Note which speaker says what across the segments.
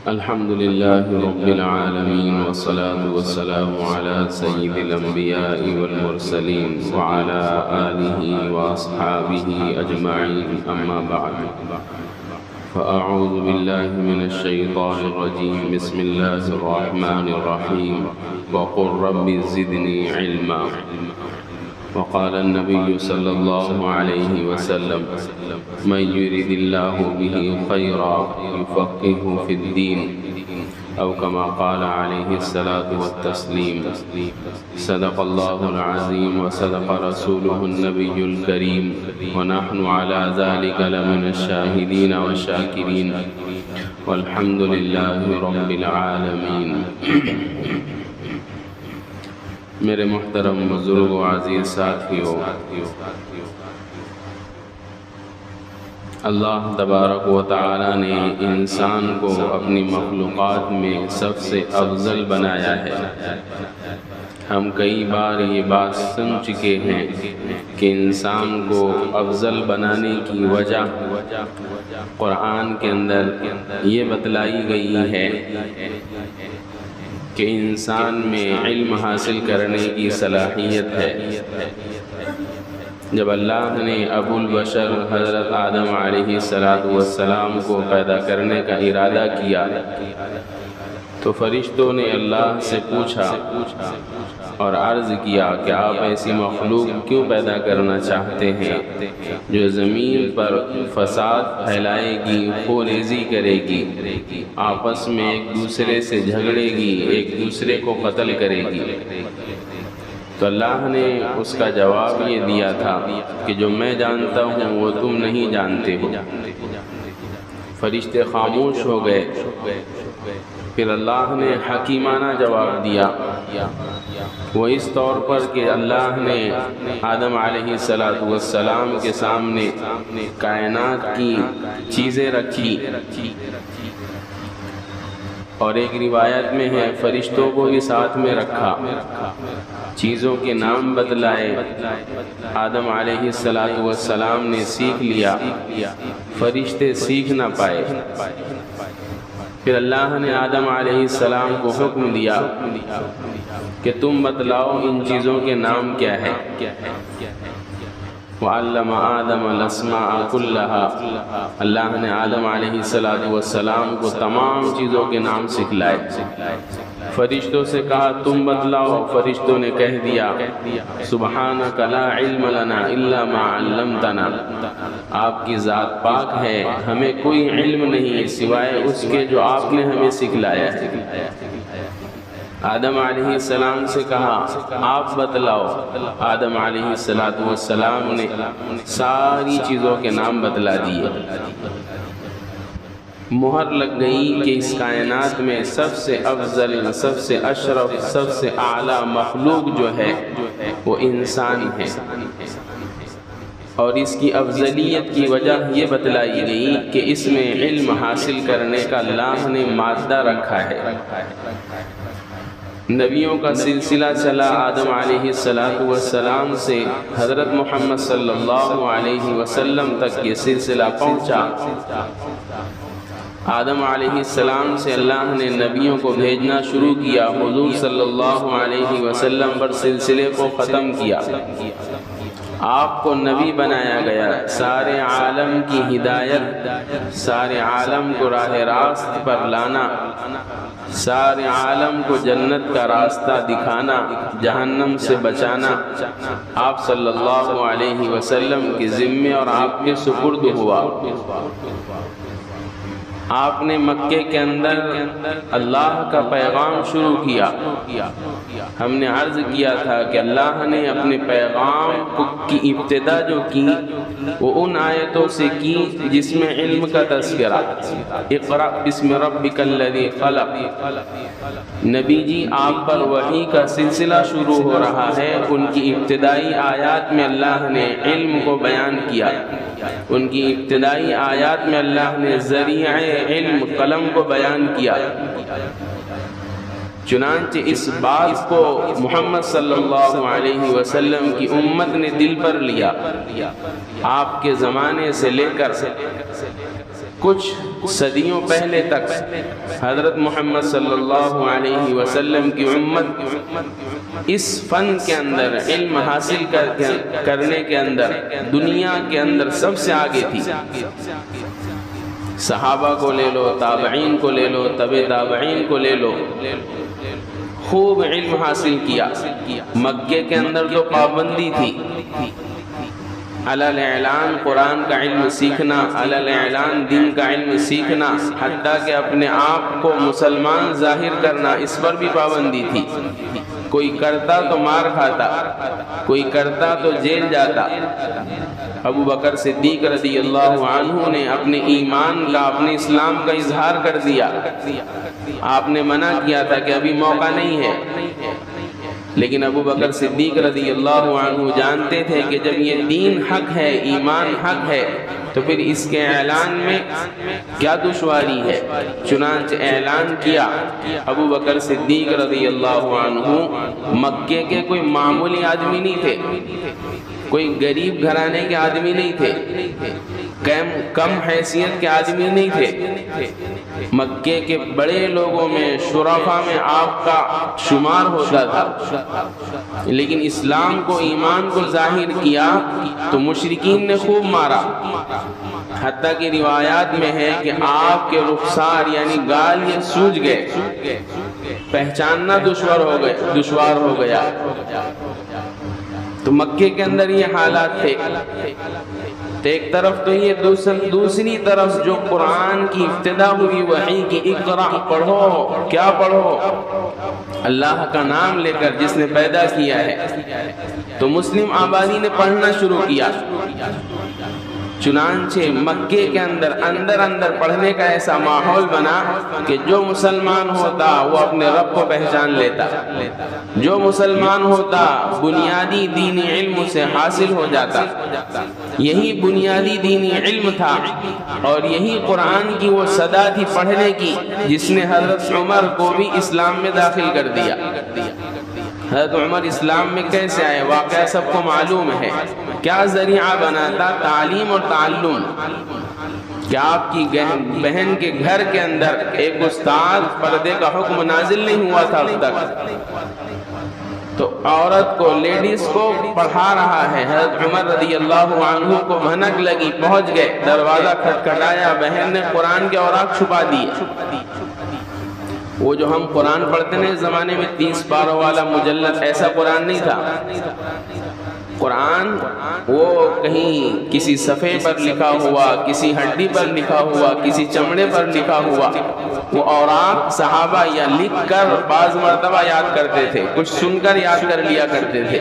Speaker 1: الحمد لله رب العالمين والصلاة والسلام على سيد الأنبياء والمرسلين وعلى آله وأصحابه أجمعين، أما بعد فأعوذ بالله من الشيطان الرجيم. بسم الله الرحمن الرحيم. وقل رب زدني علما. وقال النبي صلى الله عليه وسلم: من يرد الله به خيرا يفقهه في الدين، أو كما قال عليه الصلاة والتسليم. صدق الله العظيم وصدق رسوله النبي الكريم، ونحن على ذلك لمن الشاهدين والشاكرين، والحمد لله رب العالمين. میرے محترم بزرگ و عزیز ساتھیوں، اللہ تبارک و تعالی نے انسان کو اپنی مخلوقات میں سب سے افضل بنایا ہے۔ ہم کئی بار یہ بات سن چکے ہیں کہ انسان کو افضل بنانے کی وجہ قرآن کے اندر یہ بتلائی گئی ہے کہ انسان میں علم حاصل کرنے کی صلاحیت ہے۔ جب اللہ نے ابو البشر حضرت آدم علیہ السلام کو پیدا کرنے کا ارادہ کیا تو فرشتوں نے اللہ سے پوچھا اور عرض کیا کہ آپ ایسی مخلوق کیوں پیدا کرنا چاہتے ہیں جو زمین پر فساد پھیلائے گی، خوریزی کرے گی، آپس میں ایک دوسرے سے جھگڑے گی، ایک دوسرے کو قتل کرے گی؟ تو اللہ نے اس کا جواب یہ دیا تھا کہ جو میں جانتا ہوں وہ تم نہیں جانتے ہو۔ فرشتے خاموش ہو گئے۔ پھر اللہ نے حکیمانہ جواب دیا، وہ اس طور پر کہ اللہ نے آدم علیہ السلام کے سامنے کائنات کی چیزیں رکھی، اور ایک روایت میں ہے فرشتوں کو بھی ساتھ میں رکھا، چیزوں کے نام بتلائے۔ آدم علیہ السلام نے سیکھ لیا، فرشتے سیکھ نہ پائے۔ پھر اللہ نے آدم علیہ السلام کو حکم دیا کہ تم بتلاؤ ان چیزوں کے نام کیا ہے۔ وَعَلَّمَ آدَمَ الْأَسْمَاءَ كُلَّهَا، اللہ نے آدم علیہ السلام کو تمام چیزوں کے نام سکھلائے۔ فرشتوں سے کہا تم بتلاؤ، فرشتوں نے کہہ دیا سبحانک لا علم لنا الا ما علمتنا، آپ کی ذات پاک ہے، ہمیں کوئی علم نہیں سوائے اس کے جو آپ نے ہمیں سکھلایا ہے۔ آدم علیہ السلام سے کہا آپ بتلاؤ، آدم علیہ السلام نے ساری چیزوں کے نام بتلا دیے۔ مہر لگ گئی کہ اس کائنات میں سب سے افضل، سب سے اشرف، سب سے اعلیٰ مخلوق جو ہے وہ انسان ہے، اور اس کی افضلیت کی وجہ یہ بتلائی گئی کہ اس میں علم حاصل کرنے کا اللہ نے مادہ رکھا ہے۔ نبیوں کا سلسلہ چلا، آدم علیہ السلام سے حضرت محمد صلی اللہ علیہ وسلم تک یہ سلسلہ پہنچا۔ آدم علیہ السلام سے اللہ نے نبیوں کو بھیجنا شروع کیا، حضور صلی اللہ علیہ وسلم پر سلسلے کو ختم کیا، آپ کو نبی بنایا گیا، سارے عالم کی ہدایت، سارے عالم کو راہ راست پر لانا، سارے عالم کو جنت کا راستہ دکھانا، جہنم سے بچانا آپ صلی اللہ علیہ وسلم کے ذمے اور آپ کے سپرد ہوا۔ آپ نے مکے کے اندر اللہ کا پیغام شروع کیا۔ ہم نے عرض کیا تھا کہ اللہ نے اپنے پیغام کی ابتدا جو کی وہ ان آیتوں سے کی جس میں علم کا تذکرہ، اقرأ بسم ربک الذی خلق۔ نبی جی آپ پر وحی کا سلسلہ شروع ہو رہا ہے، ان کی ابتدائی آیات میں اللہ نے علم کو بیان کیا، ان کی ابتدائی آیات میں اللہ نے ذریعہ علم قلم کو بیان کیا۔ چنانچہ اس بات کو محمد صلی اللہ علیہ وسلم کی امت نے دل پر لیا۔ آپ کے زمانے سے لے کر کچھ صدیوں پہلے تک حضرت محمد صلی اللہ علیہ وسلم کی امت اس فن کے اندر، علم حاصل کرنے کے اندر دنیا کے اندر سب سے آگے تھی۔ صحابہ کو لے لو، تابعین کو لے لو، تبع تابعین کو لے لو، خوب علم حاصل کیا۔ مکے کے اندر تو پابندی تھی، علی الاعلان قرآن کا علم سیکھنا، علی الاعلان دین کا علم سیکھنا، حتیٰ کہ اپنے آپ کو مسلمان ظاہر کرنا، اس پر بھی پابندی تھی۔ کوئی کرتا تو مار کھاتا، کوئی کرتا تو جیل جاتا۔ ابو بکر صدیق رضی اللہ عنہ نے اپنے ایمان کا، اپنے اسلام کا اظہار کر دیا۔ آپ نے منع کیا تھا کہ ابھی موقع نہیں ہے، لیکن ابو بکر صدیق رضی اللہ عنہ جانتے تھے کہ جب یہ دین حق ہے، ایمان حق ہے، تو پھر اس کے اعلان میں کیا دشواری ہے۔ چنانچہ اعلان کیا۔ ابو بکر صدیق رضی اللہ عنہ مکے کے کوئی معمولی آدمی نہیں تھے، کوئی غریب گھرانے کے آدمی نہیں تھے، کم حیثیت کے آدمی نہیں تھے۔ مکے کے بڑے لوگوں میں، شرفاء میں آپ کا شمار ہوتا تھا، لیکن اسلام کو، ایمان کو ظاہر کیا تو مشرکین نے خوب مارا۔ حتیٰ کہ روایات میں ہے کہ آپ کے رخسار یعنی گال یہ سوج گئے، پہچاننا دشوار ہو گیا۔ تو مکے کے اندر یہ حالات تھے۔ تو ایک طرف تو یہ، دوسری طرف جو قرآن کی ابتدا ہوئی وحی کی، اقرا پڑھو، کیا پڑھو؟ اللہ کا نام لے کر جس نے پیدا کیا ہے۔ تو مسلم آبادی نے پڑھنا شروع کیا۔ چنانچہ مکے کے اندر پڑھنے کا ایسا ماحول بنا کہ جو مسلمان ہوتا وہ اپنے رب کو پہچان لیتا، جو مسلمان ہوتا بنیادی دینی علم سے حاصل ہو جاتا۔ یہی بنیادی دینی علم تھا اور یہی قرآن کی وہ صدا تھی پڑھنے کی، جس نے حضرت عمر کو بھی اسلام میں داخل کر دیا۔ حضرت عمر اسلام میں کیسے آئے؟ واقعہ سب کو معلوم ہے۔ کیا ذریعہ بنا تھا؟ تعلیم اور تعلم۔ کہ آپ کی بہن کے گھر کے اندر ایک استاد، پردے کا حکم نازل نہیں ہوا تھا اب تک، تو عورت کو، لیڈیز کو پڑھا رہا ہے۔ حضرت عمر رضی اللہ عنہ کو بھنک لگی، پہنچ گئے، دروازہ کھٹکھٹایا، بہن نے قرآن کے اوراق چھپا دیے۔ وہ جو ہم قرآن پڑھتے ہیں اس زمانے میں 30 پاروں والا مجلد، ایسا قرآن نہیں تھا۔ قرآن وہ کہیں کسی صفحے پر لکھا ہوا، کسی ہڈی پر لکھا ہوا، کسی چمڑے پر لکھا ہوا، وہ اوراق صحابہ یا لکھ کر بعض مرتبہ یاد کرتے تھے، کچھ سن کر یاد کر لیا کرتے تھے۔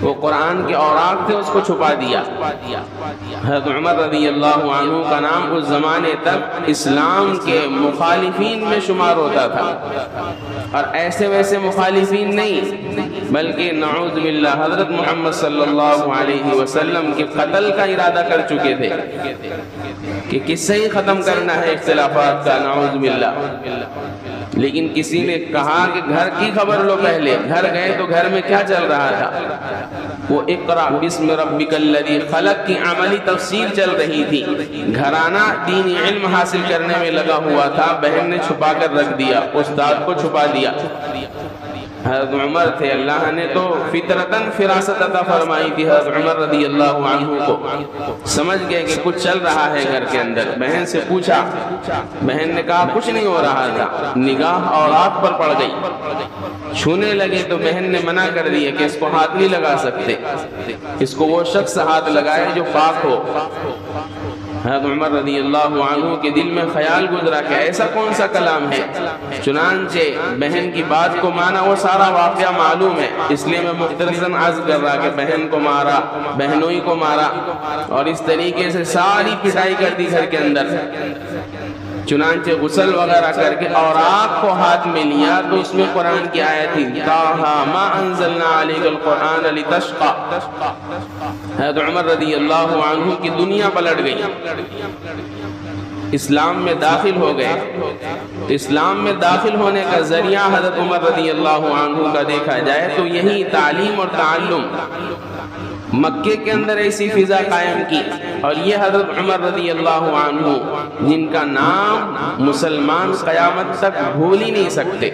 Speaker 1: وہ قرآن کے اوراق تھے، اس کو چھپا دیا۔ حضرت عمر رضی اللہ عنہ کا نام اس زمانے تک اسلام کے مخالفین میں شمار ہوتا تھا، اور ایسے ویسے مخالفین نہیں، بلکہ نعوذ باللہ حضرت محمد صلی اللہ علیہ وسلم کے قتل کا ارادہ کر چکے تھے کہ کس سے ہی ختم کرنا ہے اختلافات کا، نعوذ باللہ۔ لیکن کسی نے کہا کہ گھر کی خبر لو پہلے۔ گھر گئے تو گھر میں کیا چل رہا تھا؟ وہ اقرأ بسم ربک الذی خلق کی عملی تفسیر چل رہی تھی۔ گھرانہ دینی علم حاصل کرنے میں لگا ہوا تھا، بہن نے چھپا کر رکھ دیا، استاد کو چھپا دیا۔ حضرت عمر تھے، اللہ نے تو فطرتاً فراست عطا فرمائی تھی حضرت عمر رضی اللہ عنہ کو۔ سمجھ گئے کہ کچھ چل رہا ہے گھر کے اندر۔ بہن سے پوچھا، بہن نے کہا کچھ نہیں ہو رہا تھا۔ نگاہ اورات پر پڑ گئی، چھونے لگے تو بہن نے منع کر دیا کہ اس کو ہاتھ نہیں لگا سکتے، اس کو وہ شخص ہاتھ لگائے جو پاک ہو۔ حضرت عمر رضی اللہ عنہ کے دل میں خیال گزرا کہ ایسا کون سا کلام ہے۔ چنانچہ بہن کی بات کو مانا، وہ سارا واقعہ معلوم ہے، اس لیے میں مختصراً عرض کر رہا کہ بہن کو مارا، بہنوئی کو مارا، اور اس طریقے سے ساری پٹائی کر دی گھر کے اندر۔ چنانچہ غسل وغیرہ کر کے اوراق کو ہاتھ میں لیا تو اس میں قرآن کی آیت تھی، طٰہٰ ما انزلنا علیک القرآن لتشقیٰ۔ حضرت عمر رضی اللہ عنہ کی دنیا پلٹ گئی، اسلام میں داخل ہو گئے۔ اسلام میں داخل ہونے کا ذریعہ حضرت عمر رضی اللہ عنہ کا دیکھا جائے تو یہی تعلیم اور تعلم۔ مکے کے اندر ایسی فضا قائم کی، اور یہ حضرت عمر رضی اللہ عنہ جن کا نام مسلمان قیامت تک بھول ہی نہیں سکتے۔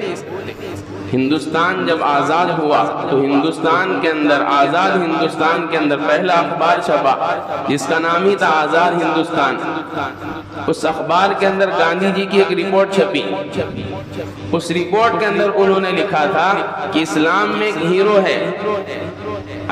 Speaker 1: ہندوستان جب آزاد ہوا تو ہندوستان کے اندر، آزاد ہندوستان کے اندر پہلا اخبار چھپا جس کا نام ہی تھا آزاد ہندوستان۔ اس اخبار کے اندر گاندھی جی کی ایک رپورٹ چھپی۔ اس رپورٹ کے اندر انہوں نے لکھا تھا کہ اسلام میں ایک ہیرو ہے،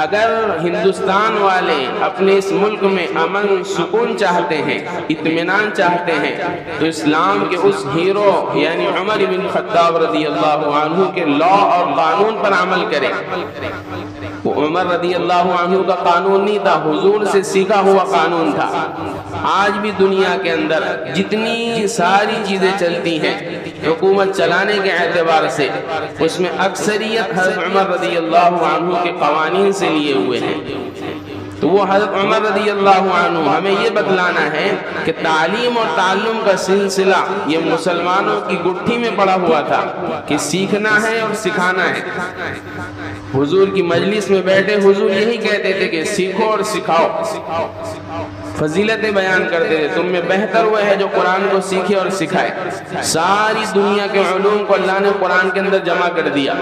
Speaker 1: اگر ہندوستان والے اپنے اس ملک میں امن سکون چاہتے ہیں، اطمینان چاہتے ہیں، تو اسلام کے اس ہیرو یعنی عمر بن خطاب رضی اللہ عنہ کے لا اور قانون پر عمل کریں۔ وہ عمر رضی اللہ عنہ کا قانون نہیں تھا، حضور سے سیکھا ہوا قانون تھا۔ آج بھی دنیا کے اندر جتنی ساری چیزیں چلتی ہیں حکومت چلانے کے اعتبار سے، اس میں اکثریت حضرت عمر رضی اللہ عنہ کے قوانین سے لیے ہوئے ہیں۔ تو وہ حضرت عمر رضی اللہ عنہ ہمیں یہ بتلانا ہے کہ تعلیم اور تعلم کا سلسلہ یہ مسلمانوں کی گٹھی میں پڑا ہوا تھا کہ سیکھنا ہے اور سکھانا ہے۔ حضور کی مجلس میں بیٹھے حضور یہی کہتے تھے کہ سیکھو اور سکھاؤ، فضیلتیں بیان کرتے تھے، تم میں بہتر وہ ہے جو قرآن کو سیکھے اور سکھائے۔ ساری دنیا کے علوم کو اللہ نے قرآن کے اندر جمع کر دیا،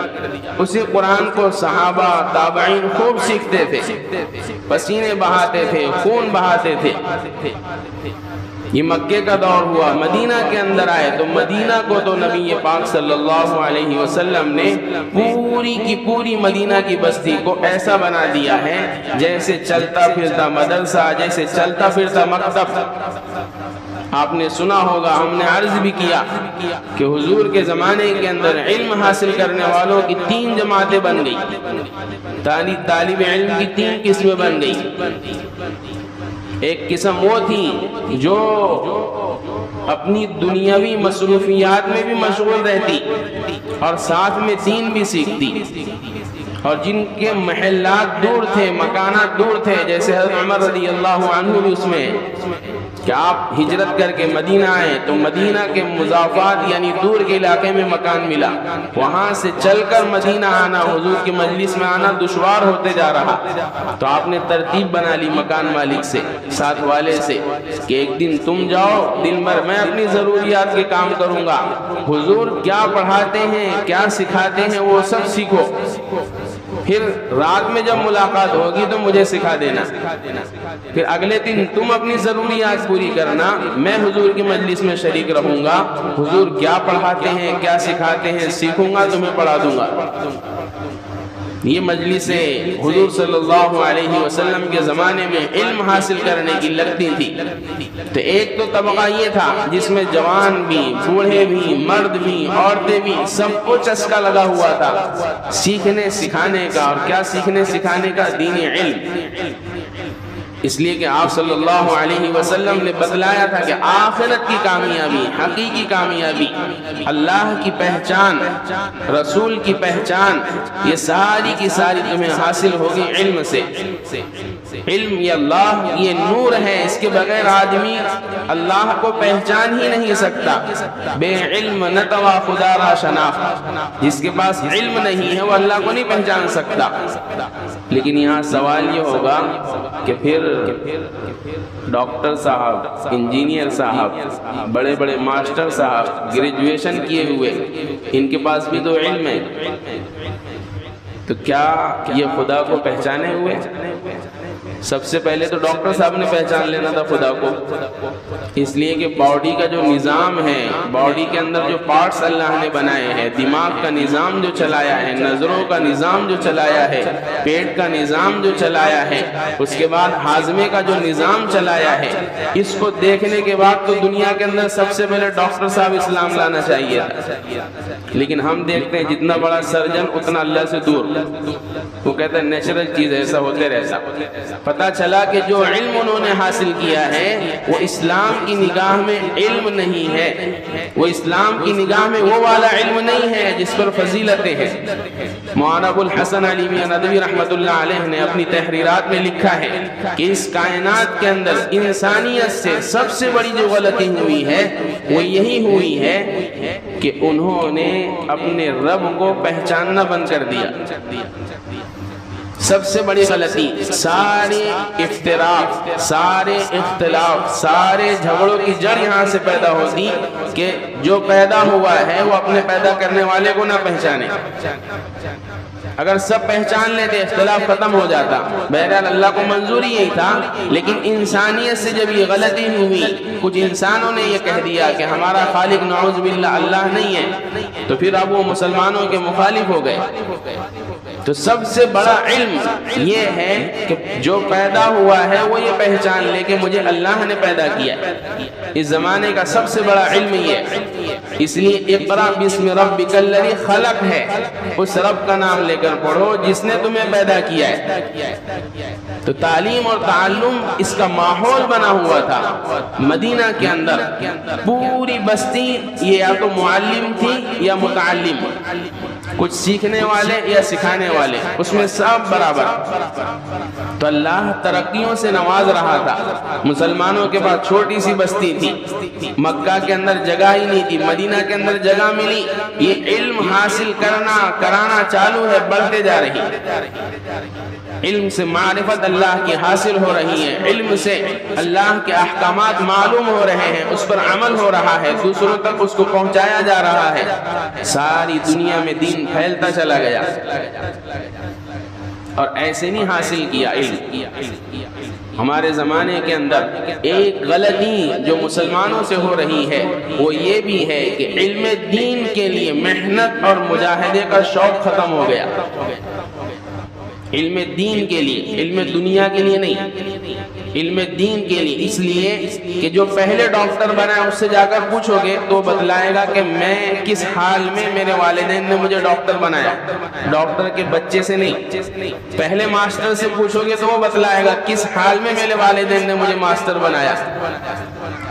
Speaker 1: اسی قرآن کو صحابہ تابعین خوب سیکھتے تھے، پسینے بہاتے تھے، خون بہاتے تھے۔ یہ مکے کا دور ہوا، مدینہ کے اندر آئے تو مدینہ کو تو نبی پاک صلی اللہ علیہ وسلم نے پوری کی پوری مدینہ کی بستی کو ایسا بنا دیا ہے جیسے چلتا پھرتا مدرسہ، جیسے چلتا پھرتا مکتب۔ آپ نے سنا ہوگا، ہم نے عرض بھی کیا کہ حضور کے زمانے کے اندر علم حاصل کرنے والوں کی 3 جماعتیں بن گئی، طالب علم کی 3 قسمیں بن گئی۔ ایک قسم وہ تھی جو اپنی دنیاوی مصروفیات میں بھی مشغول رہتی اور ساتھ میں دین بھی سیکھتی، اور جن کے محلات دور تھے، مکانات دور تھے، جیسے حضرت عمر رضی اللہ عنہ بھی اس میں کہ آپ ہجرت کر کے مدینہ آئے تو مدینہ کے مضافات یعنی دور کے علاقے میں مکان ملا، وہاں سے چل کر مدینہ آنا، حضور کی مجلس میں آنا دشوار ہوتے جا رہا، تو آپ نے ترتیب بنا لی مکان مالک سے، ساتھ والے سے کہ ایک دن تم جاؤ، دن بھر میں اپنی ضروریات کے کام کروں گا، حضور کیا پڑھاتے ہیں کیا سکھاتے ہیں وہ سب سیکھو، پھر رات میں جب ملاقات ہوگی تو مجھے سکھا دینا، پھر اگلے دن تم اپنی ضروریات پوری کرنا، میں حضور کی مجلس میں شریک رہوں گا، حضور کیا پڑھاتے ہیں کیا سکھاتے ہیں سیکھوں گا، تمہیں پڑھا دوں گا۔ یہ مجلسیں حضور صلی اللہ علیہ وسلم کے زمانے میں علم حاصل کرنے کی لگتی تھی۔ تو ایک تو طبقہ یہ تھا جس میں جوان بھی، بوڑھے بھی، مرد بھی، عورتیں بھی، سب کو چسکا لگا ہوا تھا سیکھنے سکھانے کا، اور کیا سیکھنے سکھانے کا؟ دین علم۔ اس لیے کہ آپ صلی اللہ علیہ وسلم نے بتلایا تھا کہ آخرت کی کامیابی، حقیقی کامیابی، اللہ کی پہچان، رسول کی پہچان، یہ ساری کی ساری تمہیں حاصل ہوگی علم سے۔ علم یہ اللہ یہ نور ہے، اس کے بغیر آدمی اللہ کو پہچان ہی نہیں سکتا۔ بے علم نتوا خدا را شناخت، جس کے پاس علم نہیں ہے وہ اللہ کو نہیں پہچان سکتا۔ لیکن یہاں سوال یہ ہوگا کہ پھر ڈاکٹر صاحب، انجینئر صاحب، بڑے بڑے ماسٹر صاحب، گریجویشن کیے ہوئے، ان کے پاس بھی تو علم ہے، تو کیا یہ خدا کو پہچانے ہوئے؟ سب سے پہلے تو ڈاکٹر صاحب نے پہچان لینا تھا خدا کو، اس لیے کہ باڈی کا جو نظام ہے، باڈی کے اندر جو پارٹس اللہ نے بنائے ہیں، دماغ کا نظام جو چلایا ہے، نظروں کا نظام جو چلایا ہے، پیٹ کا نظام جو چلایا ہے، اس کے بعد ہاضمے کا جو نظام چلایا ہے، اس کو دیکھنے کے بعد تو دنیا کے اندر سب سے پہلے ڈاکٹر صاحب اسلام لانا چاہیے تھا۔ لیکن ہم دیکھتے ہیں جتنا بڑا سرجن اتنا اللہ سے دور، وہ کہتا ہے نیچرل چیز ایسا ہوتے رہتا۔ پتہ چلا کہ جو علم انہوں نے حاصل کیا ہے وہ اسلام کی نگاہ میں علم نہیں ہے، وہ اسلام کی نگاہ میں وہ والا علم نہیں ہے جس پر فضیلتیں ہیں۔ مولانا ابو الحسن علی میاں ندوی رحمۃ اللہ علیہ نے اپنی تحریرات میں لکھا ہے کہ اس کائنات کے اندر انسانیت سے سب سے بڑی جو غلطی ہوئی ہے وہ یہی ہوئی ہے کہ انہوں نے اپنے رب کو پہچاننا بند کر دیا۔ سب سے بڑی غلطی، سارے اختلاف، سارے اختلاف، سارے جھگڑوں کی جڑ یہاں سے پیدا ہوتی کہ جو پیدا ہوا ہے وہ اپنے پیدا کرنے والے کو نہ پہچانے۔ اگر سب پہچان لیتے اختلاف ختم ہو جاتا۔ بہرحال اللہ کو منظور ہی یہی تھا، لیکن انسانیت سے جب یہ غلطی ہوئی، کچھ انسانوں نے یہ کہہ دیا کہ ہمارا خالق نعوذ باللہ اللہ نہیں ہے، تو پھر اب وہ مسلمانوں کے مخالف ہو گئے۔ تو سب سے بڑا علم یہ ہے کہ جو پیدا ہوا ہے وہ یہ پہچان لے کہ مجھے اللہ نے پیدا کیا ہے۔ اس زمانے کا سب سے بڑا علم یہ ہے، اس لیے اقرا بسم ربک الذی خلق ہے، اس رب کا نام لے کر پڑھو جس نے تمہیں پیدا کیا ہے۔ تو تعلیم اور تعلم اس کا ماحول بنا ہوا تھا۔ مدینہ کے اندر پوری بستی یہ یا تو معلم تھی یا متعلم، کچھ سیکھنے والے یا سکھانے والے، اس میں سب برابر۔ تو اللہ ترقیوں سے نواز رہا تھا۔ مسلمانوں کے پاس چھوٹی سی بستی تھی، مکہ کے اندر جگہ ہی نہیں تھی، مدینہ کے اندر جگہ ملی، یہ علم حاصل کرانا چالو ہے، بڑھتے جا رہی ہے۔ علم سے معرفت اللہ کی حاصل ہو رہی ہے، علم سے اللہ کے احکامات معلوم ہو رہے ہیں، اس پر عمل ہو رہا ہے، دوسروں تک اس کو پہنچایا جا رہا ہے، ساری دنیا میں دین پھیلتا چلا گیا۔ اور ایسے نہیں حاصل کیا علم۔ ہمارے زمانے کے اندر ایک غلطی جو مسلمانوں سے ہو رہی ہے وہ یہ بھی ہے کہ علم دین کے لیے محنت اور مجاہدے کا شوق ختم ہو گیا۔ علم دین کے لیے، علم دنیا کے لیے نہیں، علم دین کے لیے۔ اس لیے کہ جو پہلے ڈاکٹر بنا ہے اس سے جا کر پوچھو گے تو بتلائے گا کہ میں کس حال میں میرے والدین نے مجھے ڈاکٹر بنایا، ڈاکٹر کے بچے سے نہیں۔ پہلے ماسٹر سے پوچھو گے تو وہ بتلائے گا کس حال میں میرے والدین نے مجھے ماسٹر بنایا۔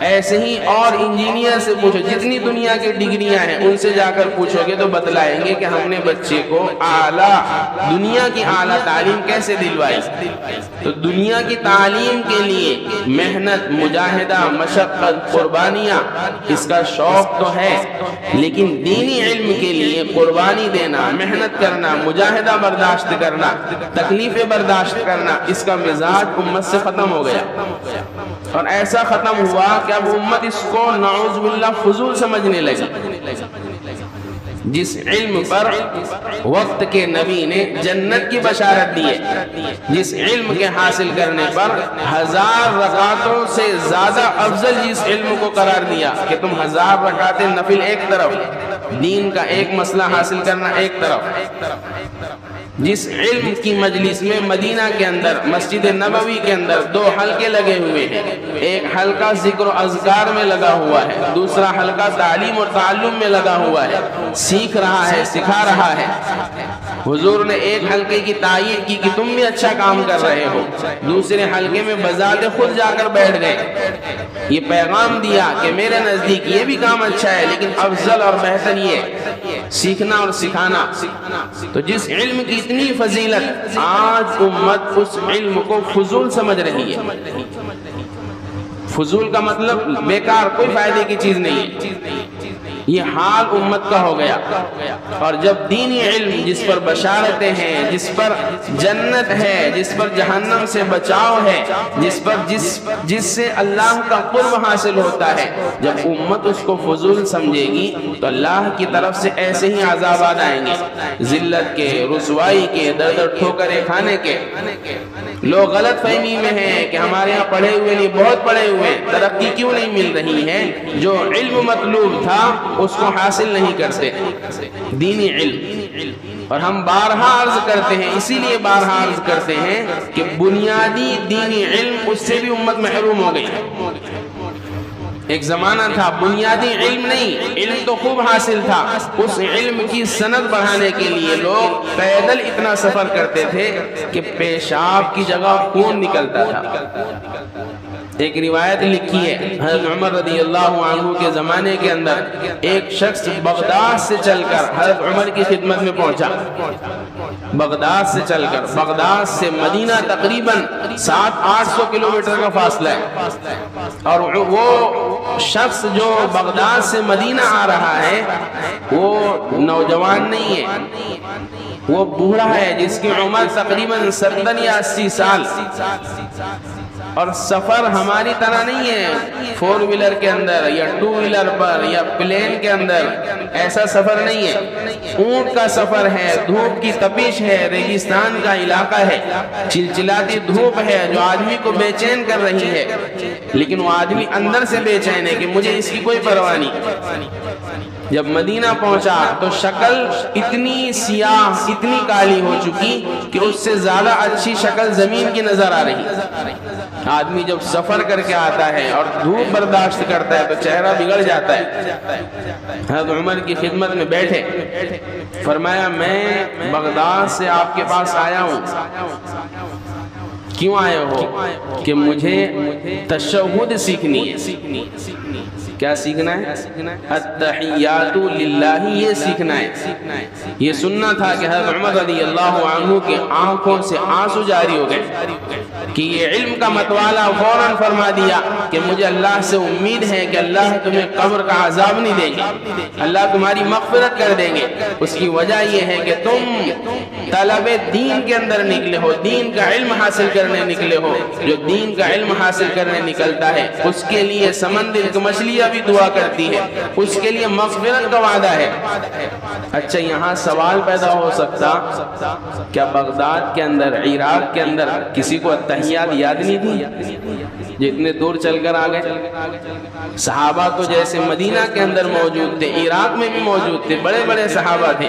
Speaker 1: ایسے ہی اور انجینئر سے پوچھو، جتنی دنیا کی ڈگریاں ہیں ان سے جا کر پوچھو گے تو بتلائیں گے کہ ہم نے بچے کو اعلیٰ، دنیا کی اعلیٰ تعلیم کیسے دلوائی۔ تو دنیا کی تعلیم کے لیے محنت، مجاہدہ، مشقت، قربانیاں، اس کا شوق تو ہے، لیکن دینی علم کے لیے قربانی دینا، محنت کرنا، مجاہدہ برداشت کرنا، تکلیفیں برداشت کرنا، اس کا مزاج امت سے ختم ہو گیا۔ اور ایسا ختم ہوا کہ اب امت اس کو نعوذ باللہ فضول سمجھنے لگی۔ جس علم پر وقت کے نبی نے جنت کی بشارت دی ہے، جس علم کے حاصل کرنے پر 1000 رکعتوں سے زیادہ افضل جس علم کو قرار دیا کہ تم 1000 رکعتیں نفل ایک طرف، دین کا ایک مسئلہ حاصل کرنا ایک طرف، جس علم کی مجلس میں مدینہ کے اندر مسجد نبوی کے اندر 2 حلقے لگے ہوئے ہیں، ایک حلقہ ذکر و اذکار میں لگا ہوا ہے، دوسرا حلقہ تعلیم اور تعلم میں لگا ہوا ہے، سیکھ رہا ہے، سکھا رہا ہے۔ حضور نے ایک حلقے کی تائید کی کہ تم بھی اچھا کام کر رہے ہو، دوسرے حلقے میں بذات خود جا کر بیٹھ گئے، یہ پیغام دیا کہ میرے نزدیک یہ بھی کام اچھا ہے لیکن افضل اور بہتر یہ سیکھنا اور سکھانا۔ تو جس علم کی اتنی فضیلت، آج امت اس علم کو فضول سمجھ رہی ہے۔ فضول کا مطلب بیکار، کوئی فائدے کی چیز نہیں ہے۔ یہ حال امت کا ہو گیا۔ اور جب دینی علم جس پر بشارتیں ہیں، جس پر جنت ہے، جس پر جہنم سے بچاؤ ہے، جس سے اللہ کا قرب حاصل ہوتا ہے، جب امت اس کو فضول سمجھے گی تو اللہ کی طرف سے ایسے ہی عذابات آئیں گے، ذلت کے، رسوائی کے، در در ٹھوکریں کھانے کے۔ لوگ غلط فہمی میں ہیں کہ ہمارے یہاں پڑھے ہوئے نہیں، بہت پڑھے ہوئے، ترقی کیوں نہیں مل رہی ہے؟ جو علم مطلوب تھا اس کو حاصل نہیں کرتے، دینی علم۔ اور ہم بارہا عرض کرتے ہیں، اسی لیے بارہا عرض کرتے ہیں کہ بنیادی دینی علم اس سے بھی امت محروم ہو گئی۔ ایک زمانہ تھا بنیادی علم نہیں، علم تو خوب حاصل تھا، اس علم کی سند بڑھانے کے لیے لوگ پیدل اتنا سفر کرتے تھے کہ پیشاب کی جگہ خون نکلتا تھا۔ ایک روایت لکھی ہے حضرت عمر رضی اللہ عنہ کے زمانے کے اندر ایک شخص بغداد سے چل کر حضرت عمر کی خدمت میں پہنچا. بغداد سے چل کر، بغداد سے مدینہ تقریباً 700-800 کلومیٹر کا فاصلہ ہے، اور وہ شخص جو بغداد سے مدینہ آ رہا ہے وہ نوجوان نہیں ہے، وہ بوڑھا ہے جس کی عمر تقریباً 70 یا 80 سال. اور سفر ہماری طرح نہیں ہے 4 ویلر کے اندر یا 2 ویلر پر یا پلین کے اندر، ایسا سفر نہیں ہے. اونٹ کا سفر ہے، دھوپ کی تپش ہے، ریگستان کا علاقہ ہے، چلچلاتی دھوپ ہے جو آدمی کو بے چین کر رہی ہے، لیکن وہ آدمی اندر سے بے چین ہے کہ مجھے اس کی کوئی پرواہ نہیں. جب مدینہ پہنچا تو شکل اتنی سیاہ، اتنی کالی ہو چکی کہ اس سے زیادہ اچھی شکل زمین کی نظر آ رہی. آدمی جب سفر کر کے آتا ہے اور دھوپ برداشت کرتا ہے تو چہرہ بگڑ جاتا ہے. حضرت عمر کی خدمت میں بیٹھے، فرمایا میں بغداد سے آپ کے پاس آیا ہوں. کیوں آئے ہو؟ کہ مجھے تشہد سیکھنی ہے. کیا سیکھنا ہے؟ التحیات للہ، یہ سیکھنا ہے. یہ سننا تھا کہ حضرت عمر رضی اللہ عنہ کے آنکھوں سے آنسو جاری ہو گئے کہ یہ علم کا متوالا فوراً فرما دیا کہ مجھے اللہ سے امید ہے کہ اللہ تمہیں قبر کا عذاب نہیں دیں گے، اللہ تمہاری مغفرت کر دیں گے. اس کی وجہ یہ ہے کہ تم طلب دین کے اندر نکلے ہو، دین کا علم حاصل کرنے نکلے ہو. جو دین کا علم حاصل کرنے نکلتا ہے اس کے لیے سمندر کی مچھلیاں بھی دعا کرتی ہے، اس کے لیے مغفرت کا وعدہ ہے. اچھا، یہاں سوال پیدا ہو سکتا، کیا بغداد کے اندر، عراق کے اندر کسی کو التحیات یاد نہیں تھی جتنے دور چل کر آ گئے؟ صحابہ تو جیسے مدینہ کے اندر موجود تھے، عراق میں بھی موجود تھے، بڑے بڑے صحابہ تھے.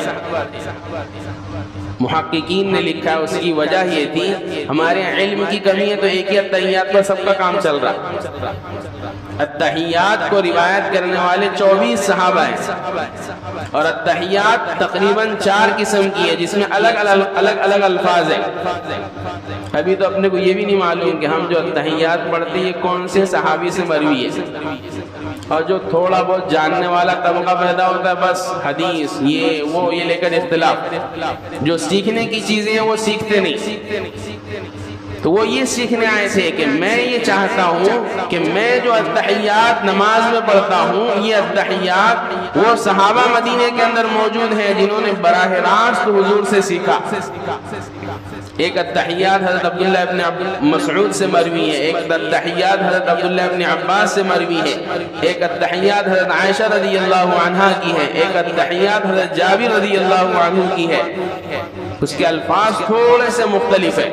Speaker 1: محققین نے لکھا اس کی وجہ یہ تھی ہمارے علم کی کمی ہے تو ایک ہی التحیات پر سب کا کام چل رہا. التحیات کو روایت کرنے والے 24 صحابہ ہیں، اور التحیات تقریباً 4 قسم کی ہے جس میں الگ الفاظ ہیں. ابھی تو اپنے کو یہ بھی نہیں معلوم کہ ہم جو التحیات پڑھتے ہیں یہ کون سے صحابی سے مروی ہے. اور جو تھوڑا بہت جاننے والا طبقہ پیدا ہوتا ہے بس حدیث یہ وہ یہ لے کر اختلاف. جو سیکھنے کی چیزیں ہیں وہ سیکھتے نہیں. تو وہ یہ سیکھنے آئے تھے کہ میں یہ چاہتا ہوں کہ میں جو التحیات نماز میں پڑھتا ہوں یہ التحیات وہ صحابہ مدینے کے اندر موجود ہیں جنہوں نے براہ راست حضور سے سیکھا. ایک التحیات حضرت عبداللہ ابن مسعود سے مروی ہے، ایک التحیات حضرت عبداللہ ابن عباس سے مروی ہے، ایک التحیات حضرت عائشہ رضی اللہ عنہا کی ہے، ایک التحیات حضرت جابر رضی اللہ عنہ کی ہے. اس کے الفاظ تھوڑے سے مختلف ہیں.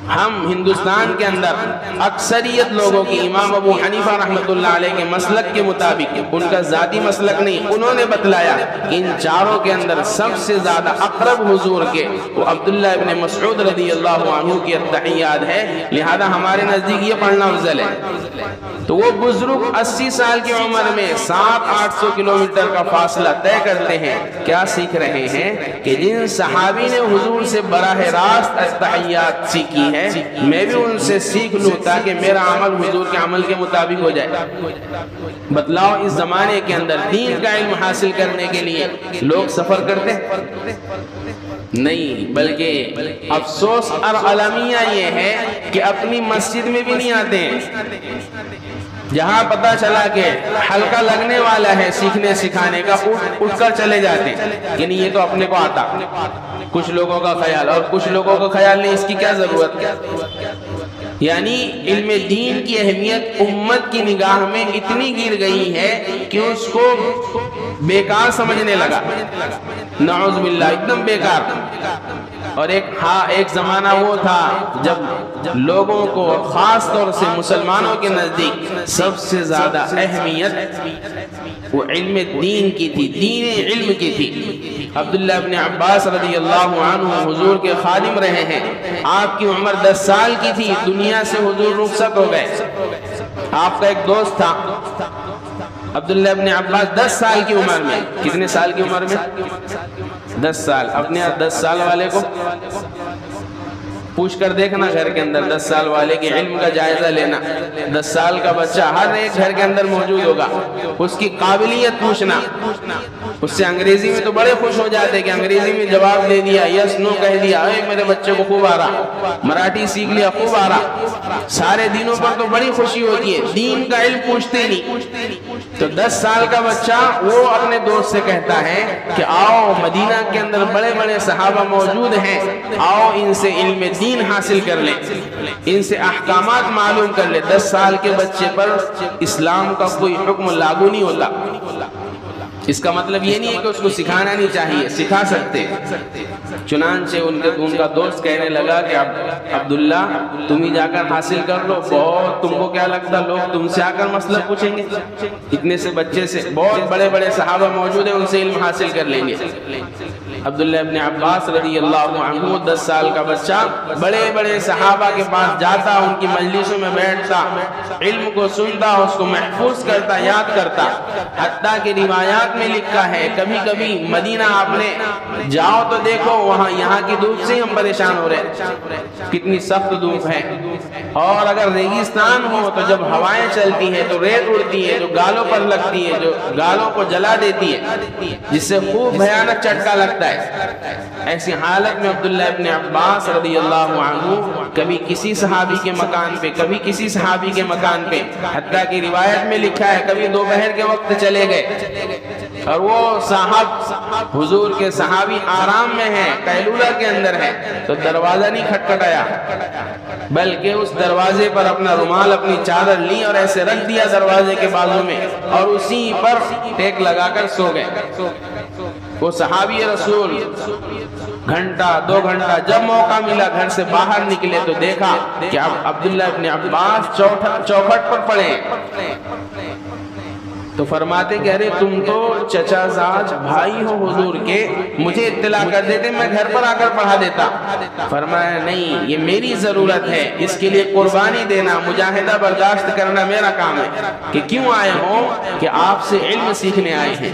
Speaker 1: ہم ہندوستان کے اندر اکثریت لوگوں کی امام ابو حنیفہ رحمۃ اللہ علیہ کے مسلک کے مطابق، ان کا ذاتی مسلک نہیں، انہوں نے بتلایا کہ ان چاروں کے اندر سب سے زیادہ اقرب حضور کے وہ عبداللہ ابن مسعود رضی اللہ عنہ کی التحیات ہے، لہذا ہمارے نزدیک یہ پڑھنا افضل ہے. تو وہ بزرگ 80 سال کی عمر میں 700-800 کلومیٹر کا فاصلہ طے کرتے ہیں. کیا سیکھ رہے ہیں؟ کہ جن صحابی نے حضور سے براہ راست التحیات سیکھی ہے میں بھی ان سے سیکھ لوں تاکہ میرا عمل حضور کے عمل کے مطابق ہو جائے. بتلاؤ اس زمانے کے اندر دین کا علم حاصل کرنے کے لیے لوگ سفر کرتے نہیں، بلکہ افسوس اور المیہ یہ ہے کہ اپنی مسجد میں بھی نہیں آتے ہیں. جہاں پتہ چلا کہ حلقہ لگنے والا ہے سیکھنے سکھانے کا اٹھ کر چلے جاتے ہیں کہ نہیں یہ تو اپنے کو آتا. کچھ لوگوں کا خیال، اور کچھ لوگوں کا خیال نہیں، اس کی کیا ضرورت ہے. یعنی علم دین کی اہمیت امت کی نگاہ میں اتنی گر گئی ہے کہ اس کو بیکار سمجھنے لگا، نعوذ باللہ، ایک دم بیکار. اور ایک زمانہ وہ تھا جب لوگوں کو خاص طور سے مسلمانوں کے نزدیک سب سے زیادہ اہمیت وہ علم دین کی تھی، دین علم کی تھی. عبداللہ ابن عباس رضی اللہ عنہ حضور کے خادم رہے ہیں. آپ کی عمر 10 سال کی تھی، دنیا سے حضور رخصت ہو گئے. آپ کا ایک دوست تھا عبداللہ ابن عباس 10 سال کی عمر میں. کتنے سال کی عمر میں؟ 10 سال. اپنے 10 سال والے کو پوچھ کر دیکھنا گھر کے اندر 10 سال والے کے علم کا جائزہ لینا. 10 سال کا بچہ ہر ایک گھر کے اندر موجود ہوگا. اس کی قابلیت پوچھنا. اس سے انگریزی میں تو بڑے خوش ہو جاتے کہ انگریزی میں جواب دے دیا, یس نو کہہ دیا, اے میرے بچے کو خوب آ رہا, مراٹھی سیکھ لیا خوب آ رہا. سارے دینوں پر تو بڑی خوشی ہوتی ہے, دین کا علم پوچھتے نہیں. تو 10 سال کا بچہ وہ اپنے دوست سے کہتا ہے کہ آؤ مدینہ کے اندر بڑے بڑے صحابہ موجود ہیں, آؤ ان سے علم دین حاصل کر لیں, ان سے احکامات معلوم کر لیں. 10 سال کے بچے پر اسلام کا کوئی حکم لاگو نہیں ہوتا. اس کا مطلب یہ نہیں ہے کہ اس کو سکھانا نہیں چاہیے, سکھا سکتے. چنانچہ ان کا دوست کہنے لگا کہ عبداللہ تم ہی جا کر حاصل کر لو, بہت تم کو کیا لگتا لوگ تم سے آ کر مسئلہ پوچھیں گے؟ اتنے سے بچے سے بہت بڑے بڑے صحابہ موجود ہیں, ان سے علم حاصل کر لیں گے. عبداللہ ابن عباس رضی اللہ عنہ 10 سال کا بچہ بڑے بڑے صحابہ کے پاس جاتا, ان کی مجلسوں میں بیٹھتا, علم کو سنتا, اس کو محفوظ کرتا, یاد کرتا. حتیٰ کہ روایات میں لکھا ہے کبھی کبھی مدینہ آپ نے جاؤ تو دیکھو وہاں یہاں کی دھوپ سے ہم پریشان ہو رہے ہیں, کتنی سخت دھوپ ہے. اور اگر ریگستان ہو تو جب ہوائیں چلتی ہیں تو ریت اڑتی ہے جو گالوں پر لگتی ہے, جو گالوں کو جلا دیتی ہے, جس سے خوب بھیانک چٹکا لگتا ہے. ایسی حالت میں عبداللہ ابن عباس رضی اللہ عنہ کبھی کسی صحابی کے مکان پہ, کبھی کسی صحابی کے مکان پہ, حتیٰ کہ روایت میں لکھا ہے کبھی دوپہر کے وقت چلے گئے اور وہ صاحب حضور کے صحابی آرام میں ہیں, قیلولہ کے اندر ہے, تو دروازہ نہیں کھٹکھٹایا بلکہ اس دروازے پر اپنا رومال اپنی چادر لی اور ایسے رکھ دیا دروازے کے بازو میں, اور اسی پر ٹیک لگا کر سو گئے. وہ صحابی رسول گھنٹہ 2 گھنٹہ جب موقع ملا گھر سے باہر نکلے تو دیکھا کہ عبداللہ ابن عباس چوکھٹ پر پڑے. تو فرماتے کہ ارے تم تو چچا زاج بھائی ہو حضور کے, مجھے اطلاع کر دیتے میں گھر پر آ کر پڑھا دیتا. فرمایا نہیں, یہ میری ضرورت ہے, اس کے لیے قربانی دینا, مجاہدہ برداشت کرنا میرا کام ہے. کہ کیوں آئے ہو؟ کہ آپ سے علم سیکھنے آئے ہیں.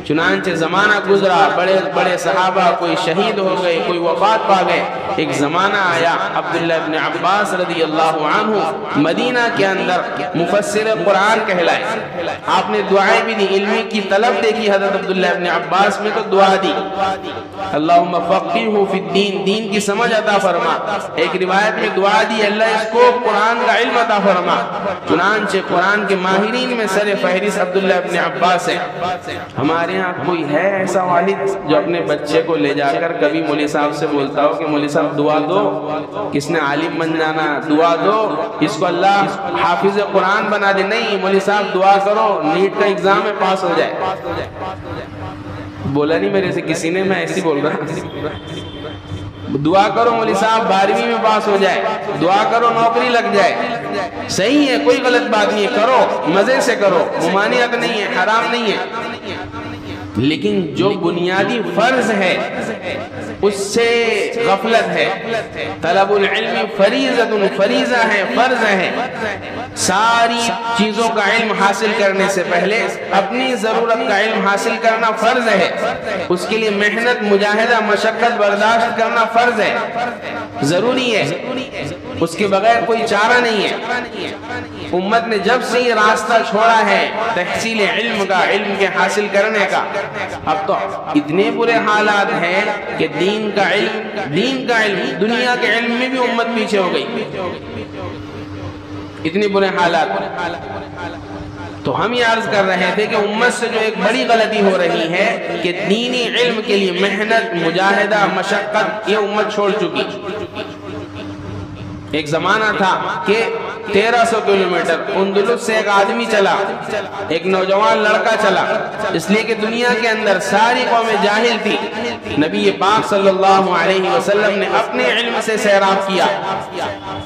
Speaker 1: چنانچہ زمانہ گزرا, بڑے بڑے صحابہ کوئی شہید ہو گئے, کوئی وفات پا گئے. ایک زمانہ آیا عبداللہ ابن عباس رضی اللہ عنہ مدینہ کے اندر مفسر قرآن کہلائے. آپ نے دعائیں بھی دی, علمی کی طلب دیکھی حضرت عبداللہ ابن عباس میں تو دعا دی, اللہم فقیہ فی الدین, دین کی سمجھ عطا فرما. ایک روایت میں دعا دی اللہ اس کو قرآن کا علم عطا فرما. چنانچہ قرآن کے ماہرین میں سر فہرست عبداللہ ابن عباس ہے. ہمارے یہاں کوئی ہے ایسا والد جو اپنے بچے کو لے جا کر کبھی مولوی صاحب سے بولتا ہو کہ مولوی صاحب دعا دو, کس نے عالم بن جانا, دعا دو, اس کو اللہ حافظ قرآن بنا دے؟ نہیں, مولوی صاحب دعا کرو نیٹ کا ایگزام میں پاس ہو جائے. بولا نہیں میرے سے کسی نے, میں ایسی بول رہا. دعا کرو مولوی صاحب 12ویں میں پاس ہو جائے, دعا کرو نوکری لگ جائے. صحیح ہے, کوئی غلط بات نہیں ہے, کرو مزے سے کرو, ممانعت نہیں ہے, حرام نہیں ہے. لیکن جو بنیادی فرض ہے اس سے غفلت ہے. طلب العلم فریضۃ, فریضہ ہے, فرض ہے. ساری چیزوں کا علم حاصل کرنے سے پہلے اپنی ضرورت کا علم حاصل کرنا فرض ہے. اس کے لیے محنت, مجاہدہ, مشقت برداشت کرنا فرض ہے, ضروری ہے. اس کے بغیر کوئی چارہ نہیں ہے. امت نے جب سے یہ راستہ چھوڑا ہے تحصیل علم کا, علم کے حاصل کرنے کا, اب تو اتنے برے حالات ہیں کہ دین کا علم دنیا کے علم میں بھی امت پیچھے ہو گئی. اتنے برے حالات. تو ہم یہ عرض کر رہے تھے کہ امت سے جو ایک بڑی غلطی ہو رہی ہے کہ دینی علم کے لیے محنت, مجاہدہ, مشقت یہ امت چھوڑ چکی. ایک زمانہ تھا کہ 1300 کلومیٹر اندلس سے ایک آدمی چلا, ایک نوجوان لڑکا چلا, اس لیے کہ دنیا کے اندر ساری قومیں جاہل تھی. نبی پاک صلی اللہ علیہ وسلم نے اپنے علم سے سیراب کیا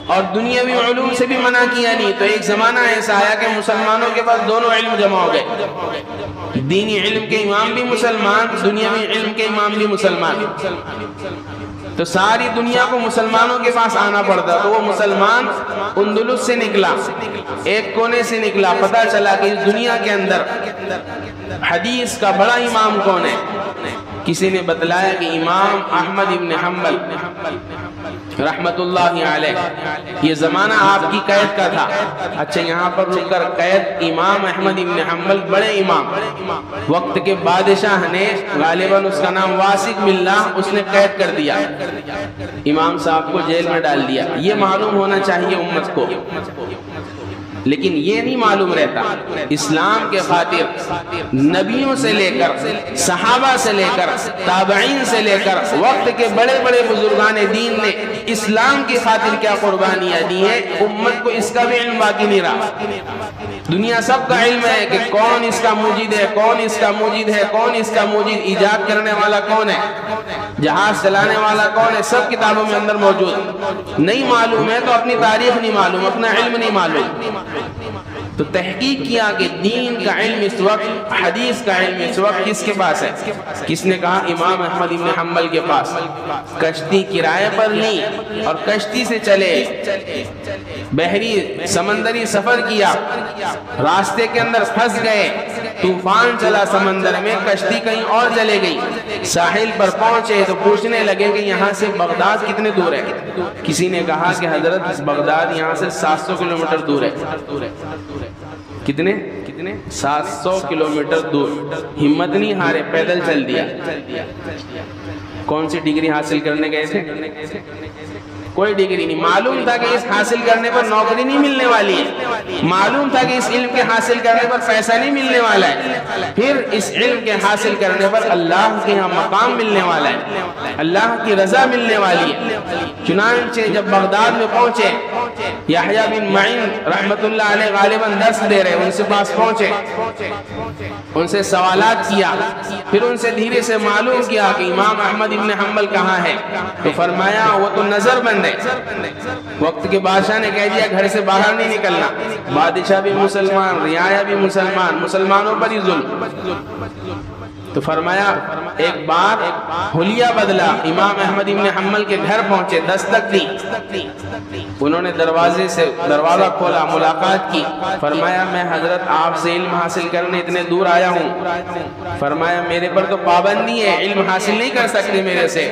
Speaker 1: اور دنیاوی علوم سے بھی منع کیا نہیں. تو ایک زمانہ ایسا آیا کہ مسلمانوں کے پاس دونوں علم جمع ہو گئے, دینی علم کے امام بھی مسلمان, دنیاوی علم کے امام بھی مسلمان. تو ساری دنیا کو مسلمانوں کے پاس آنا پڑتا. تو وہ مسلمان اندلس سے نکلا, ایک کونے سے نکلا, پتہ چلا کہ اس دنیا کے اندر حدیث کا بڑا امام کون ہے. کسی نے بتلایا کہ امام احمد ابن حنبل رحمت اللہ علیہ، یہ زمانہ آپ کی قید کا تھا۔ اچھا یہاں پر رک کر قید امام احمد ابن حنبل بڑے امام، وقت کے بادشاہ نے غالباً اس کا نام واسق ملا، اس نے قید کر دیا، امام صاحب کو جیل میں ڈال دیا۔ یہ معلوم ہونا چاہیے امت کو، لیکن یہ نہیں معلوم رہتا۔ اسلام کے خاطر نبیوں سے لے کر صحابہ سے لے کر تابعین سے لے کر وقت کے بڑے بڑے بزرگان دین نے اسلام کی خاطر کیا قربانیاں دی ہیں، امت کو اس کا بھی علم باقی نہیں رہا۔ دنیا سب کا علم ہے کہ کون اس کا موجد ہے، کون اس کا موجد ہے، کون اس کا موجد، ایجاد کرنے والا کون ہے، جہاز چلانے والا کون ہے، سب کتابوں میں اندر موجود۔ نہیں معلوم ہے تو اپنی تاریخ نہیں معلوم، اپنا علم نہیں معلوم۔ تو تحقیق کیا کہ دین کا علم اس وقت، حدیث کا علم اس وقت کس کے پاس ہے؟ کس نے کہا؟ امام احمد ابن حنبل کے پاس۔ کشتی کرائے پر لی اور کشتی سے چلے، بحری سمندری سفر کیا، راستے کے اندر پھنس گئے، طوفان چلا سمندر میں، کشتی کہیں اور چلے گئی، ساحل پر پہنچے تو پوچھنے لگے کہ یہاں سے بغداد کتنے دور ہے؟ کسی نے کہا کہ حضرت بغداد یہاں سے 700 کلومیٹر دور ہے۔ کتنے 700 کلومیٹر دور۔ ہمت نہیں ہارے، پیدل چل دیا۔ کون سی ڈگری حاصل کرنے گئے تھے؟ کوئی ڈگری نہیں، معلوم تھا کہ اس حاصل کرنے پر نوکری نہیں ملنے والی ہے، معلوم تھا کہ اس علم کے حاصل کرنے پر پیسہ نہیں ملنے والا ہے، پھر اس علم کے حاصل کرنے پر اللہ کے یہاں مقام ملنے والا ہے، اللہ کی رضا ملنے والی ہے۔ چنانچہ جب بغداد میں پہنچے، یحییٰ بن معین رحمت اللہ علیہ غالباً درس دے رہے، ان سے پاس پہنچے، ان سے سوالات کیا، پھر ان سے دھیرے سے معلوم کیا کہ امام احمد ابن حنبل کہاں ہے، تو فرمایا وہ تو نظر بند۔ وقت کے بادشاہ نے کہہ دیا گھر سے باہر نہیں نکلنا، بادشاہ بھی مسلمان، رعایا بھی مسلمان، مسلمانوں پر ہی ظلم۔ تو فرمایا ایک بار حلیہ بدلا، امام احمد ابن حنبل کے گھر پہنچے، دستک دی، انہوں نے دروازہ کھولا، ملاقات کی، فرمایا میں حضرت آپ سے علم حاصل کرنے اتنے دور آیا ہوں۔ فرمایا میرے پر تو پابندی ہے، علم حاصل نہیں کر سکتے میرے سے۔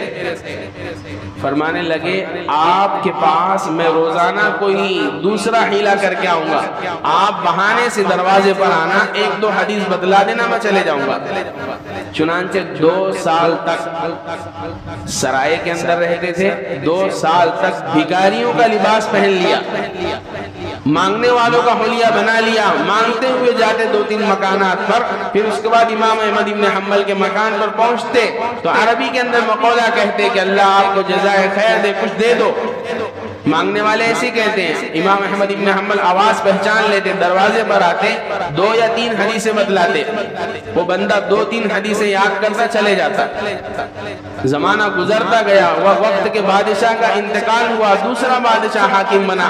Speaker 1: فرمانے لگے آپ کے پاس میں روزانہ کوئی دوسرا حیلہ کر کے آؤں گا، آپ بہانے سے دروازے پر آنا، ایک دو حدیث بتلا دینا، میں چلے جاؤں گا۔ چنانچہ 2 سال تک سرائے کے اندر رہتے تھے، 2 سال تک بھکاریوں کا لباس پہن لیا، مانگنے والوں کا حلیہ بنا لیا، مانگتے ہوئے جاتے 2-3 مکانات پر، پھر اس کے بعد امام احمد ابن حنبل کے مکان پر پہنچتے تو عربی کے اندر مقولہ کہتے کہ اللہ آپ کو جزائے خیر دے، کچھ دے دو۔ مانگنے والے ایسے کہتے ہیں۔ امام احمد ابن حنبل آواز پہچان لیتے، دروازے پر آتے، 2 یا 3 حدیثیں بتلاتے، وہ بندہ 2-3 حدیثیں یاد کرتا چلے جاتا۔ زمانہ گزرتا گیا، وہ وقت کے بادشاہ کا انتقال ہوا، دوسرا بادشاہ حاکم بنا۔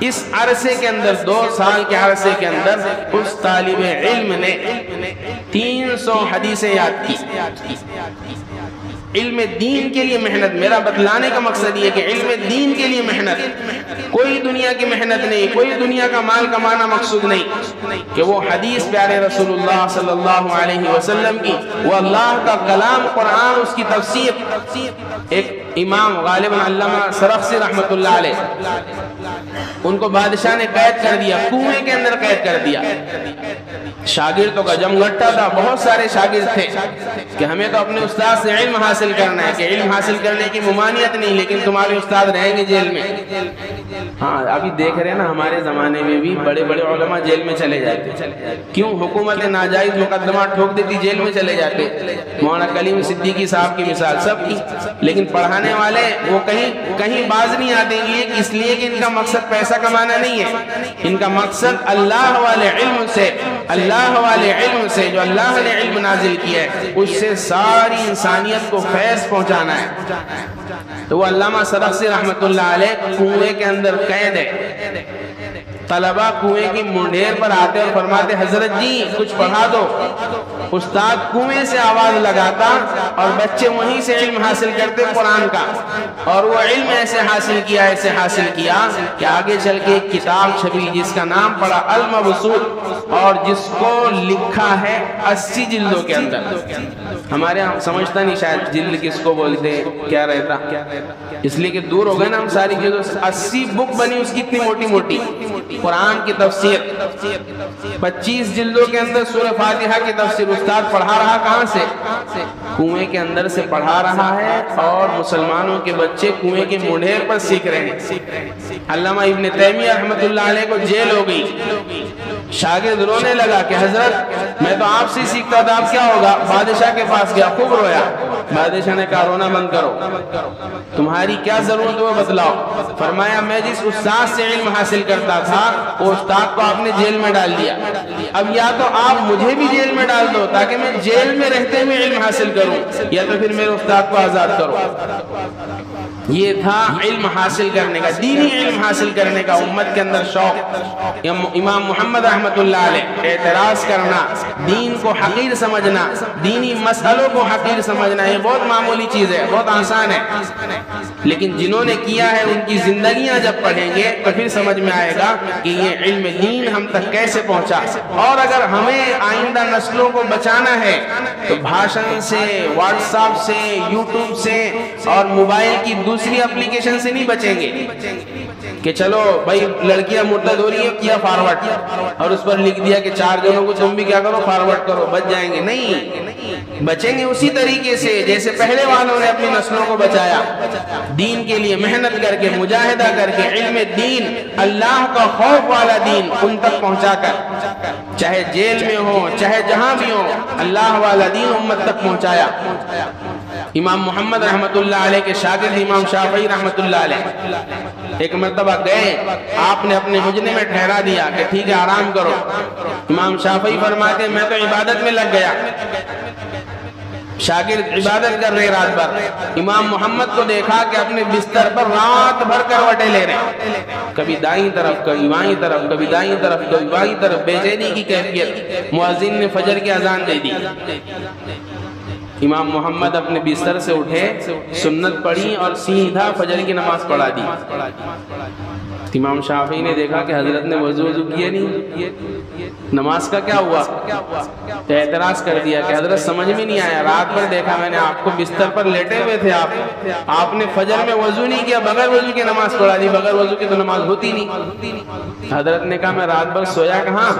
Speaker 1: اس عرصے کے اندر، 2 سال کے عرصے کے اندر، اس طالب علم نے 300 حدیثیں یاد کی۔ علم دین کے لیے محنت، میرا بتلانے کا مقصد یہ کہ علم دین کے لیے محنت، کوئی دنیا کی محنت نہیں، کوئی دنیا کا مال کمانا مقصود نہیں، کہ وہ حدیث پیارے رسول اللہ صلی اللہ علیہ وسلم کی، وہ اللہ کا کلام قرآن، اس کی تفسیر۔ ایک امام غالباً علامہ سرخسی رحمت اللہ علیہ، ان کو بادشاہ نے قید کر دیا، کنویں کے اندر قید کر دیا۔ شاگردوں کا جمگٹا تھا، بہت سارے شاگرد تھے کہ ہمیں تو اپنے استاد سے علم حاصل کرنا ہے، کہ علم حاصل کرنے کی ممانعت نہیں، لیکن تمہارے استاد رہیں گے جیل میں۔ ہاں ابھی دیکھ رہے ہیں نا، ہمارے زمانے میں بھی بڑے بڑے علماء جیل میں چلے جاتے، کیوں؟ حکومت ناجائز مقدمات ٹھوک دیتی، جیل میں چلے جاتے۔ مولانا کلیم صدیقی صاحب کی مثال سب کی، لیکن پڑھانے والے وہ کہیں باز نہیں آتے، اس لیے کہ ان کا مقصد پیسہ کمانا نہیں ہے، ان کا مقصد اللہ والے علم سے، اللہ والے علم سے جو اللہ نے علم نازل کیا ہے، اس سے ساری انسانیت کو فیض پہنچانا ہے۔ تو وہ علامہ سرخسی رحمت اللہ علیہ کنویں کے اندر قید ہے، طلبہ کنویں کی منڈیر پر آتے اور فرماتے حضرت جی کچھ پڑھا دو، استاد کنویں سے آواز لگاتا اور بچے وہیں سے علم حاصل کرتے قرآن کا، اور وہ علم ایسے حاصل کیا کہ آگے چل کے ایک کتاب چھپی جس کا نام پڑا المبسوط، اور جس کو لکھا ہے 80 جلدوں کے اندر۔ ہمارے ہم سمجھتا نہیں شاید جلد کس کو بولتے، کیا رہتا، اس لیے کہ دور ہو گئے نا ہم ساری چیزوں سے۔ 80 بک بنی اس کی اتنی موٹی موٹی، قرآن کی تفسیر 25 جلدوں کے اندر سورہ فاتحہ کی تفسیر استاد پڑھا رہا کہاں سے؟ کنویں کے اندر سے پڑھا رہا ہے، اور مسلمانوں کے بچے کنویں کے منڈھیر پر سیکھ رہے ہیں۔ علامہ ابن تیمیہ رحمۃ اللہ علیہ کو جیل ہو گئی، شاگرد رونے لگا کہ حضرت میں تو آپ سے سیکھتا تھا، اب کیا ہوگا؟ بادشاہ کے پاس گیا، خوب رویا۔ بادشاہ نے کہا رونا بند کرو، تمہاری کیا ضرورت ہو بتلاؤ۔ فرمایا میں جس استاد سے علم حاصل کرتا تھا وہ استاد کو آپ نے جیل میں ڈال دیا، اب یا تو آپ مجھے بھی جیل میں ڈال دو تاکہ میں جیل میں رہتے ہوئے علم حاصل کروں، یا تو پھر میرے استاد کو آزاد کرو۔ یہ تھا علم حاصل کرنے کا، دینی علم حاصل کرنے کا امت کے اندر شوق۔ امام محمد رحمۃ اللہ علیہ اعتراض کرنا، دین کو حقیر سمجھنا، دینی مسئلوں کو حقیر سمجھنا، یہ بہت معمولی چیز ہے، بہت آسان ہے، لیکن جنہوں نے کیا ہے ان کی زندگیاں جب پڑھیں گے تو پھر سمجھ میں آئے گا کہ یہ علم دین ہم تک کیسے پہنچا۔ اور اگر ہمیں آئندہ نسلوں کو بچانا ہے تو بھاشن سے، واٹس ایپ سے، یوٹیوب سے اور موبائل کی دوسری اپلیکیشن سے نہیں بچیں گے کہ چلو بھائی لڑکیاں مرتد ہو رہی ہیں، کیا فارورڈ، اور اس پر لکھ دیا کہ 4 جنوں کو تم بھی کیا کرو، فارورڈ کرو، بچ جائیں گے۔ نہیں، بچیں گے اسی طریقے سے جیسے پہلے والوں نے اپنی نسلوں کو بچایا، دین کے لیے محنت کر کے، مجاہدہ کر کے، علم دین، اللہ کا خوف والا دین ان تک پہنچا کر، چاہے جیل میں ہو چاہے جہاں بھی ہو، اللہ والا دین امت تک پہنچایا۔ امام محمد رحمۃ اللہ علیہ کے شاگرد امام شافعی رحمۃ اللہ علیہ ایک مرتبہ گئے، آپ نے اپنے حجرے میں ٹھہرا دیا کہ ٹھیک ہے آرام کرو۔ امام شافعی فرماتے ہیں میں تو عبادت میں لگ گیا، شاگرد عبادت کر رہے رات بھر، امام محمد کو دیکھا کہ اپنے بستر پر رات بھر کروٹیں لے رہے ہیں، کبھی دائیں طرف کبھی بائیں طرف، کبھی دائیں طرف کبھی بائیں طرف، بے چینی کی کیفیت۔ مؤذن نے فجر کی اذان دے دی، امام محمد اپنے بستر سے اٹھے، سنت پڑھی اور سیدھا فجر کی نماز پڑھا دی۔ امام شافعی نے دیکھا کہ حضرت نے وضو کیا نہیں، نماز کا کیا ہوا؟ تو اعتراض کر دیا کہ حضرت سمجھ میں نہیں آیا، رات بھر دیکھا میں نے آپ کو بستر پر لیٹے ہوئے تھے، آپ نے فجر میں وضو نہیں کیا، بغیر وضو کی نماز پڑھا دی، بغیر وضو کی تو نماز ہوتی نہیں۔ حضرت نے کہا میں رات بھر سویا کہاں،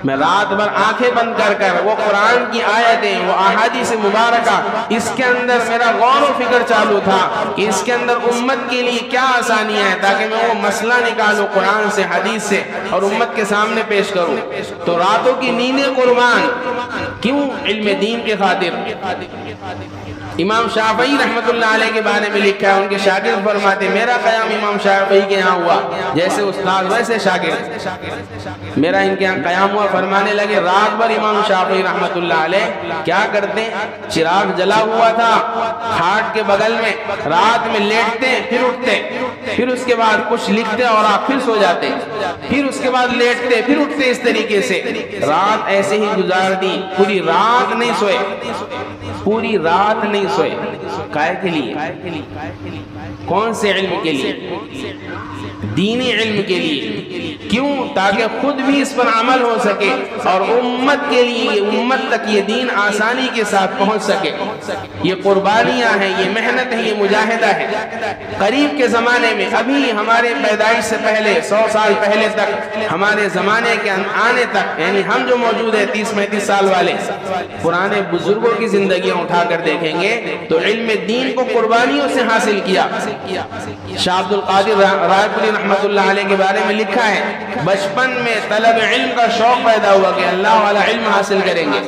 Speaker 1: میں رات بھر آنکھیں بند کر کر وہ قرآن کی آیتیں، وہ احادیث مبارکہ، اس کے اندر میرا غور و فکر چالو تھا کہ اس کے اندر امت کے لیے کیا آسانیاں ہیں تاکہ میں وہ مسئلہ نکالوں قرآن سے، حدیث سے، اور امت کے سامنے پیش کروں۔ تو راتوں کی نیندیں قربان کیوں؟ علم دین کے خاطر۔ امام شافعی رحمۃ اللہ علیہ کے بارے میں لکھا ہے، ان کے شاگرد فرماتے میرا قیام امام شافعی کے یہاں ہوا، جیسے استاد ویسے شاگرد، میرا ان کے یہاں قیام ہوا۔ فرمانے لگے رات بھر امام شافعی رحمۃ اللہ علیہ کیا کرتے، چراغ جلا ہوا تھا کھاٹ کے بغل میں، رات میں لیٹتے پھر اٹھتے، پھر اس کے بعد کچھ لکھتے اور آپ پھر سو جاتے، پھر اس کے بعد لیٹتے پھر اٹھتے، اس طریقے سے رات ایسے ہی گزار دی، پوری رات نہیں سوئے، پوری رات نہیں سوئے۔ کائے کے لیے؟ کون سے علم کے لیے؟ دینی علم کے لیے۔ کیوں؟ تاکہ خود بھی اس پر عمل ہو سکے اور امت کے لیے، امت تک یہ دین آسانی کے ساتھ پہنچ سکے۔ یہ قربانیاں ہیں، یہ محنت ہے، یہ مجاہدہ ہے۔ قریب کے زمانے میں، ابھی ہمارے پیدائش سے پہلے 100 سال پہلے تک، ہمارے زمانے کے آنے تک، یعنی ہم جو موجود ہیں 30-35 سال والے، پرانے بزرگوں کی زندگیاں اٹھا کر دیکھیں گے تو علم دین کو قربانیوں سے حاصل کیا۔ شاہ عبد القادر رائے پوری رحمۃ اللہ علیہ کے بارے میں لکھا ہے بچپن میں طلب علم کا شوق پیدا ہوا کہ اللہ والا علم حاصل کریں گے،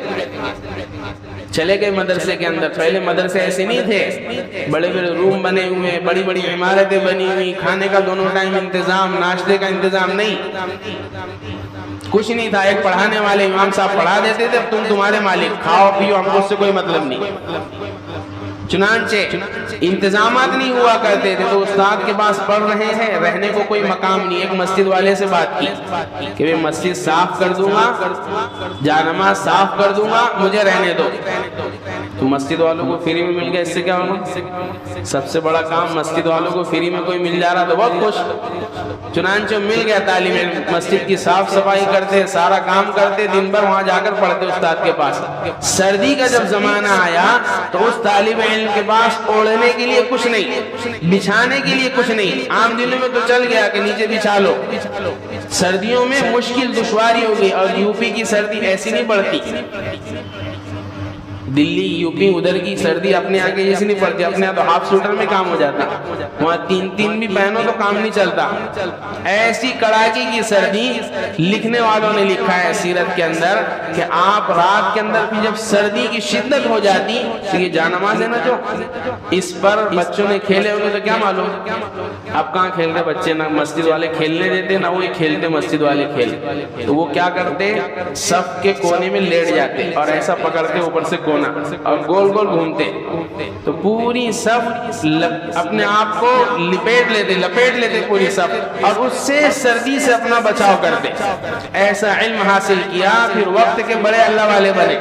Speaker 1: چلے گئے مدرسے کے اندر۔ پہلے مدرسے ایسے نہیں تھے، بڑے بڑے روم بنے ہوئے، بڑی بڑی عمارتیں بنی ہوئی، کھانے کا دونوں ٹائم انتظام، ناشتے کا انتظام نہیں، کچھ نہیں تھا۔ ایک پڑھانے والے امام صاحب پڑھا دیتے تھے، تمہارے مالک، کھاؤ پیو، ہم کو اس سے کوئی مطلب نہیں۔ چنانچہ انتظامات نہیں ہوا کرتے تھے تو استاد کے پاس پڑھ رہے ہیں، رہنے کو کوئی مقام نہیں۔ ایک مسجد والے سے بات کی کہ میں مسجد صاف کر دوں گا، جانماز صاف کر دوں گا، مجھے رہنے دو۔ تو مسجد والوں کو فری میں مل گیا، اس سے کیا ہوگا؟ سب سے بڑا کام مسجد والوں کو فری میں کوئی مل جا رہا تو بہت خوش۔ چنانچہ مل گیا طالب علم، مسجد کی صاف صفائی کرتے، سارا کام کرتے، دن بھر وہاں جا کر پڑھتے استاد کے پاس۔ سردی کا جب زمانہ آیا تو اس طالب علم کے پاس اوڑھنے کے لیے کچھ نہیں، بچھانے کے لیے کچھ نہیں۔ عام دنوں میں تو چل گیا کہ نیچے بچھا لو، سردیوں میں مشکل دشواری ہوگی۔ اور یوپی کی سردی ایسی نہیں پڑتی، دلی یوپی ادھر کی سردی اپنے یہاں کی جیسی نہیں پڑتی، اپنے یہاں تو ہاف سوٹر میں کام ہو جاتا، وہاں تین بھی پہنو تو کام نہیں چلتا۔ ایسی کڑاکی کی سردی لکھنے والوں نے لکھا ہے سیرت کے اندر کہ آپ رات کے اندر بھی جب سردی کی شدت ہو جاتی تو یہ جانماز ہے نا جو اس پر بچوں نے کھیلے ہوئے تو کیا معلوم، اب کہاں کھیل رہے بچے، نہ مسجد والے کھیلنے دیتے نہ وہ کھیلتے مسجد والے کھیل، تو وہ کیا کرتے، صف کے کونے میں لیٹ جاتے اور ایسا پکڑتے اوپر سے کونا اور گول گول گھومتے، تو پوری صف اپنے آپ کو لپیٹ لیتے پوری صف، اور اس سے سردی سے اپنا بچاؤ کرتے۔ ایسا علم حاصل کیا، پھر وقت کے بڑے اللہ والے بنے،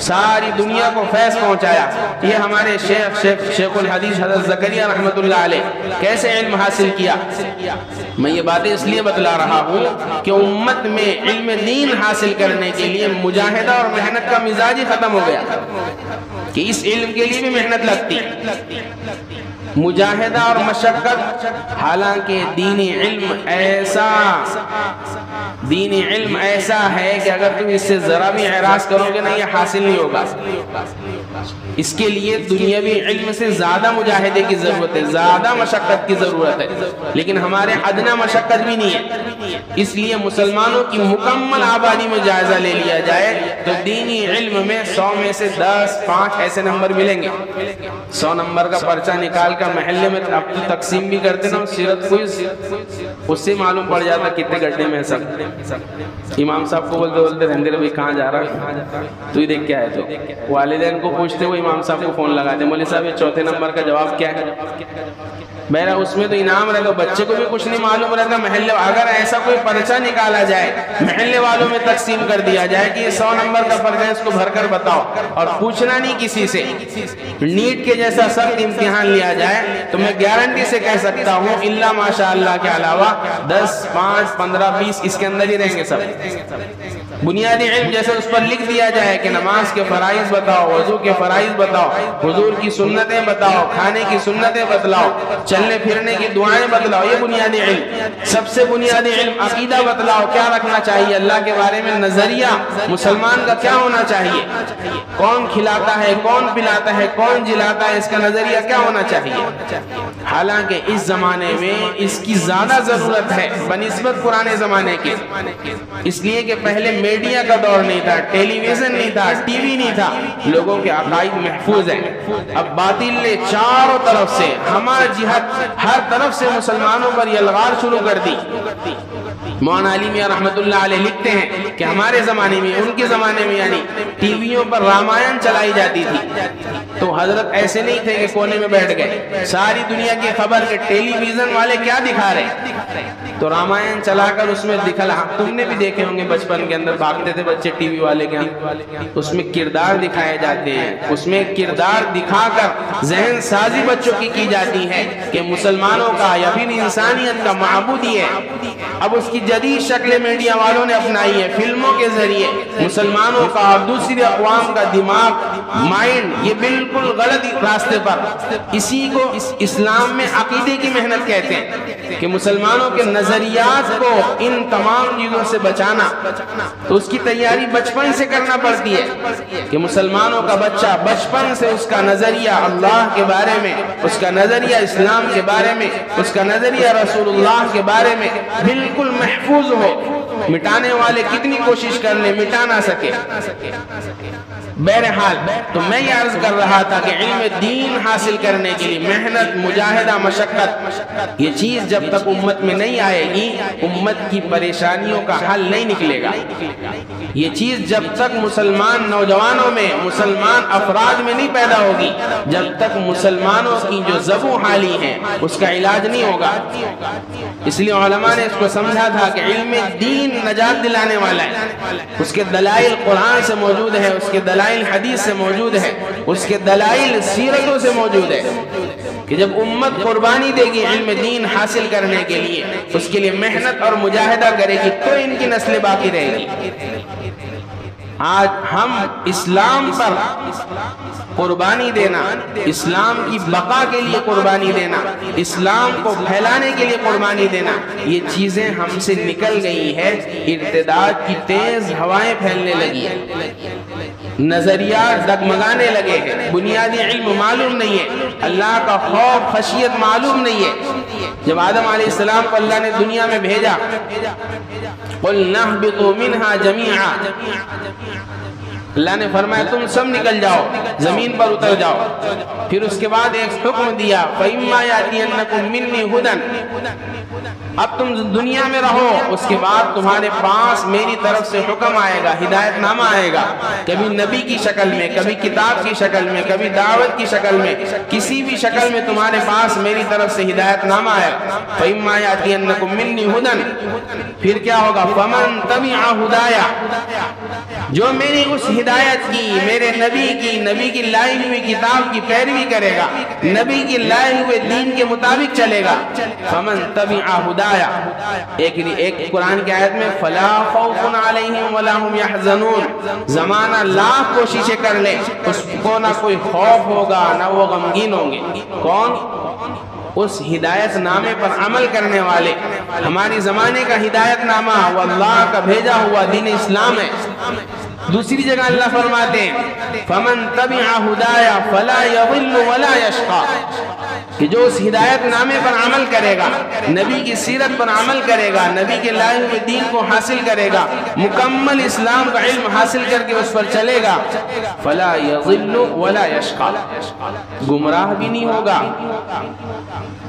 Speaker 1: ساری دنیا کو فیض پہنچایا۔ یہ ہمارے شیخ الحدیث حضرت زکریہ رحمۃ اللہ علیہ کیسے علم حاصل کیا۔ میں یہ باتیں اس لیے بتلا رہا ہوں کہ امت میں علم دین حاصل کرنے کے لیے مجاہدہ اور محنت کا مزاج ہی ختم ہو گیا کہ اس علم کے لیے بھی محنت لگتی، مجاہدہ اور مشقت۔ حالانکہ دینی علم ایسا ہے کہ اگر تم اس سے ذرا بھی اعراض کرو گے نا یہ حاصل نہیں ہوگا۔ اس کے لیے دنیاوی علم سے زیادہ مجاہدے کی ضرورت ہے، زیادہ مشقت کی ضرورت ہے، لیکن ہمارے ادنا مشقت بھی نہیں ہے۔ اس لیے مسلمانوں کی مکمل آبادی میں جائزہ لے لیا جائے تو دینی علم میں 100 میں سے 10 5 ایسے نمبر ملیں گے۔ 100 نمبر کا پرچہ نکال کر محلے میں اب تو تقسیم بھی کرتے نا سیرت کوئز، اس سے معلوم پڑ جاتا کتنے گڈھے میں سب۔ امام صاحب کو بولتے رہندے رہے کہاں جا رہا تو ہی دیکھ کے آئے، تو والدین کو پوچھتے وہ امام صاحب کو فون لگاتے، مولوی صاحب یہ چوتھے نمبر کا جواب کیا ہے؟ بہرا اس میں تو انعام رہتا، بچے کو بھی کچھ نہیں معلوم رہتا۔ محلے اگر ایسا کوئی پرچہ نکالا جائے محلے والوں میں تقسیم کر دیا جائے کہ یہ 100 نمبر کا پرچہ اس کو بھر کر بتاؤ اور پوچھنا نہیں کسی سے، نیٹ کے جیسا سخت امتحان لیا جائے تو میں گارنٹی سے کہہ سکتا ہوں الا ماشاء اللہ کے علاوہ 10 5 15 20 اس کے اندر ہی رہیں گے سب۔ بنیادی علم جیسے اس پر لکھ دیا جائے کہ نماز کے فرائض بتاؤ، وضو کے فرائض بتاؤ، حضور کی سنتیں بتاؤ، کھانے کی سنتیں بتلاؤ، چلنے پھرنے کی دعائیں بتلاؤ، یہ بنیادی علم۔ سب سے بنیادی علم عقیدہ بتلاؤ، کیا رکھنا چاہیے اللہ کے بارے میں، نظریہ مسلمان کا کیا ہونا چاہیے، کون کھلاتا ہے کون پلاتا ہے کون جلاتا ہے، اس کا نظریہ کیا ہونا چاہیے۔ حالانکہ اس زمانے میں اس کی زیادہ ضرورت ہے بنسبت پرانے زمانے کے، اس لیے کہ پہلے میڈیا کا دور نہیں تھا، ٹیلی ویژن نہیں تھا، ٹی وی نہیں تھا، لوگوں کے عقائد محفوظ ہیں۔ اب باطل نے چاروں طرف سے ہمارا جہاد ہر طرف سے مسلمانوں پر یلغار شروع کر دی۔ مولانا علی میاں رحمت اللہ علیہ لکھتے ہیں کہ ہمارے زمانے میں، ان کے زمانے میں یعنی ٹی ویوں پر رامائن چلائی جاتی تھی تو حضرت ایسے نہیں تھے کہ کونے میں بیٹھ گئے، ساری دنیا کی خبر کہ ٹیلی ویژن والے کیا دکھا رہے، تو رامائن چلا کر اس میں دکھلا، تم نے بھی دیکھے ہوں گے بچپن کے اندر بھاگتے تھے بچے ٹی وی والے کے ہاں، اس میں کردار دکھائے جاتے ہیں، اس میں کردار دکھا کر ذہن سازی بچوں کی جاتی ہے کہ مسلمانوں کا یا پھر انسانیت کا معبود یہ ہے۔ اب اس کی جدید شکل میڈیا والوں نے اپنائی ہے، فلموں کے ذریعے مسلمانوں کا اور دوسری اقوام کا دماغ مائنڈ یہ بالکل غلط راستے پر، اسی کو اسلام میں عقیدے کی محنت کہتے ہیں کہ مسلمانوں کے نظریات کو ان تمام چیزوں سے بچانا، تو اس کی تیاری بچپن سے کرنا پڑتی ہے کہ مسلمانوں کا بچہ بچپن سے اس کا نظریہ اللہ کے بارے میں، اس کا نظریہ اسلام کے بارے میں، اس کا نظریہ رسول اللہ کے بارے میں بالکل محفوظ ہو۔ مٹانے والے کتنی کوشش کر لیں مٹا نہ سکے۔ بہرحال تو میں یہ عرض کر رہا تھا کہ علم دین حاصل کرنے کے لیے محنت، مجاہدہ، مشقت، یہ چیز جب تک امت میں نہیں آئے گی امت کی پریشانیوں کا حل نہیں نکلے گا۔ یہ چیز جب تک مسلمان نوجوانوں میں، مسلمان افراد میں نہیں پیدا ہوگی، جب تک مسلمانوں کی جو ذبح حالی ہے اس کا علاج نہیں ہوگا۔ اس لیے علماء نے اس کو سمجھا تھا کہ علم دین نجات دلانے والا ہے، اس کے دلائل قرآن سے موجود ہے، اس کے دلائل حدیث سے موجود ہے، اس کے دلائل سیرتوں سے موجود ہے کہ جب امت قربانی دے گی علم دین حاصل کرنے کے لیے، اس کے لیے محنت اور مجاہدہ کرے گی تو ان کی نسل باقی رہے گی۔ آج ہم اسلام پر قربانی دینا، اسلام کی بقا کے لیے قربانی دینا، اسلام کو پھیلانے کے لیے قربانی دینا، یہ چیزیں ہم سے نکل گئی ہے۔ ارتداد کی تیز ہوائیں پھیلنے لگی ہیں، نظریات ڈگمگانے لگے ہیں، بنیادی علم معلوم نہیں ہے، اللہ کا خوف خشیت معلوم نہیں ہے۔ جب آدم علیہ السلام کو اللہ نے دنیا میں بھیجا، قُلْنَا اهْبِطُوا مِنْهَا جَمِيعًا، اللہ نے فرمایا تم سب نکل جاؤ، زمین پر اتر جاؤ۔ پھر اس کے بعد ایک حکم دیا فَإِمَّا يَأْتِيَنَّكُم مِّنِّي هُدًى، اب تم دنیا میں رہو، اس کے بعد تمہارے پاس میری طرف سے حکم آئے گا، ہدایت نامہ آئے گا، کبھی نبی کی شکل میں، کبھی کتاب کی شکل میں، کبھی دعوت کی شکل میں، کسی بھی شکل میں تمہارے پاس میری طرف سے ہدایت نامہ آئے گا۔ فَإِمَّا يَأْتِيَنَّكُم مِّنِّي هُدًى، پھر کیا ہوگا فَمَن تَبِعَ هُدَايَ، جو میری اس ہدایت کی، میرے نبی کی لائی ہوئی کتاب کی پیروی کرے گا، نبی کی لائے ہوئے دین کے مطابق چلے گا، فمن تبع ہدایا، ایک قرآن کی آیت میں فلا خوف علیہم ولا هم يحزنون، زمانہ لاکھ کوششیں کر لے اس کو نہ کوئی خوف ہوگا نہ وہ غمگین ہوں گے۔ کون؟ اس ہدایت نامے پر عمل کرنے والے۔ ہماری زمانے کا ہدایت نامہ وہ اللہ کا بھیجا ہوا دین اسلام ہے۔ دوسری جگہ اللہ فرماتے ہیں فَمَن تَبِعَ هُدَايَ فَلَا يَضِلُّ وَلَا يَشْقَى، کہ جو اس ہدایت نامے پر عمل کرے گا، نبی کی سیرت پر عمل کرے گا، نبی کے لائے ہوئے دین کو حاصل کرے گا، مکمل اسلام کا علم حاصل کر کے اس پر چلے گا، فَلَا يَضِلُّ وَلَا يَشْقَى، گمراہ بھی نہیں ہوگا۔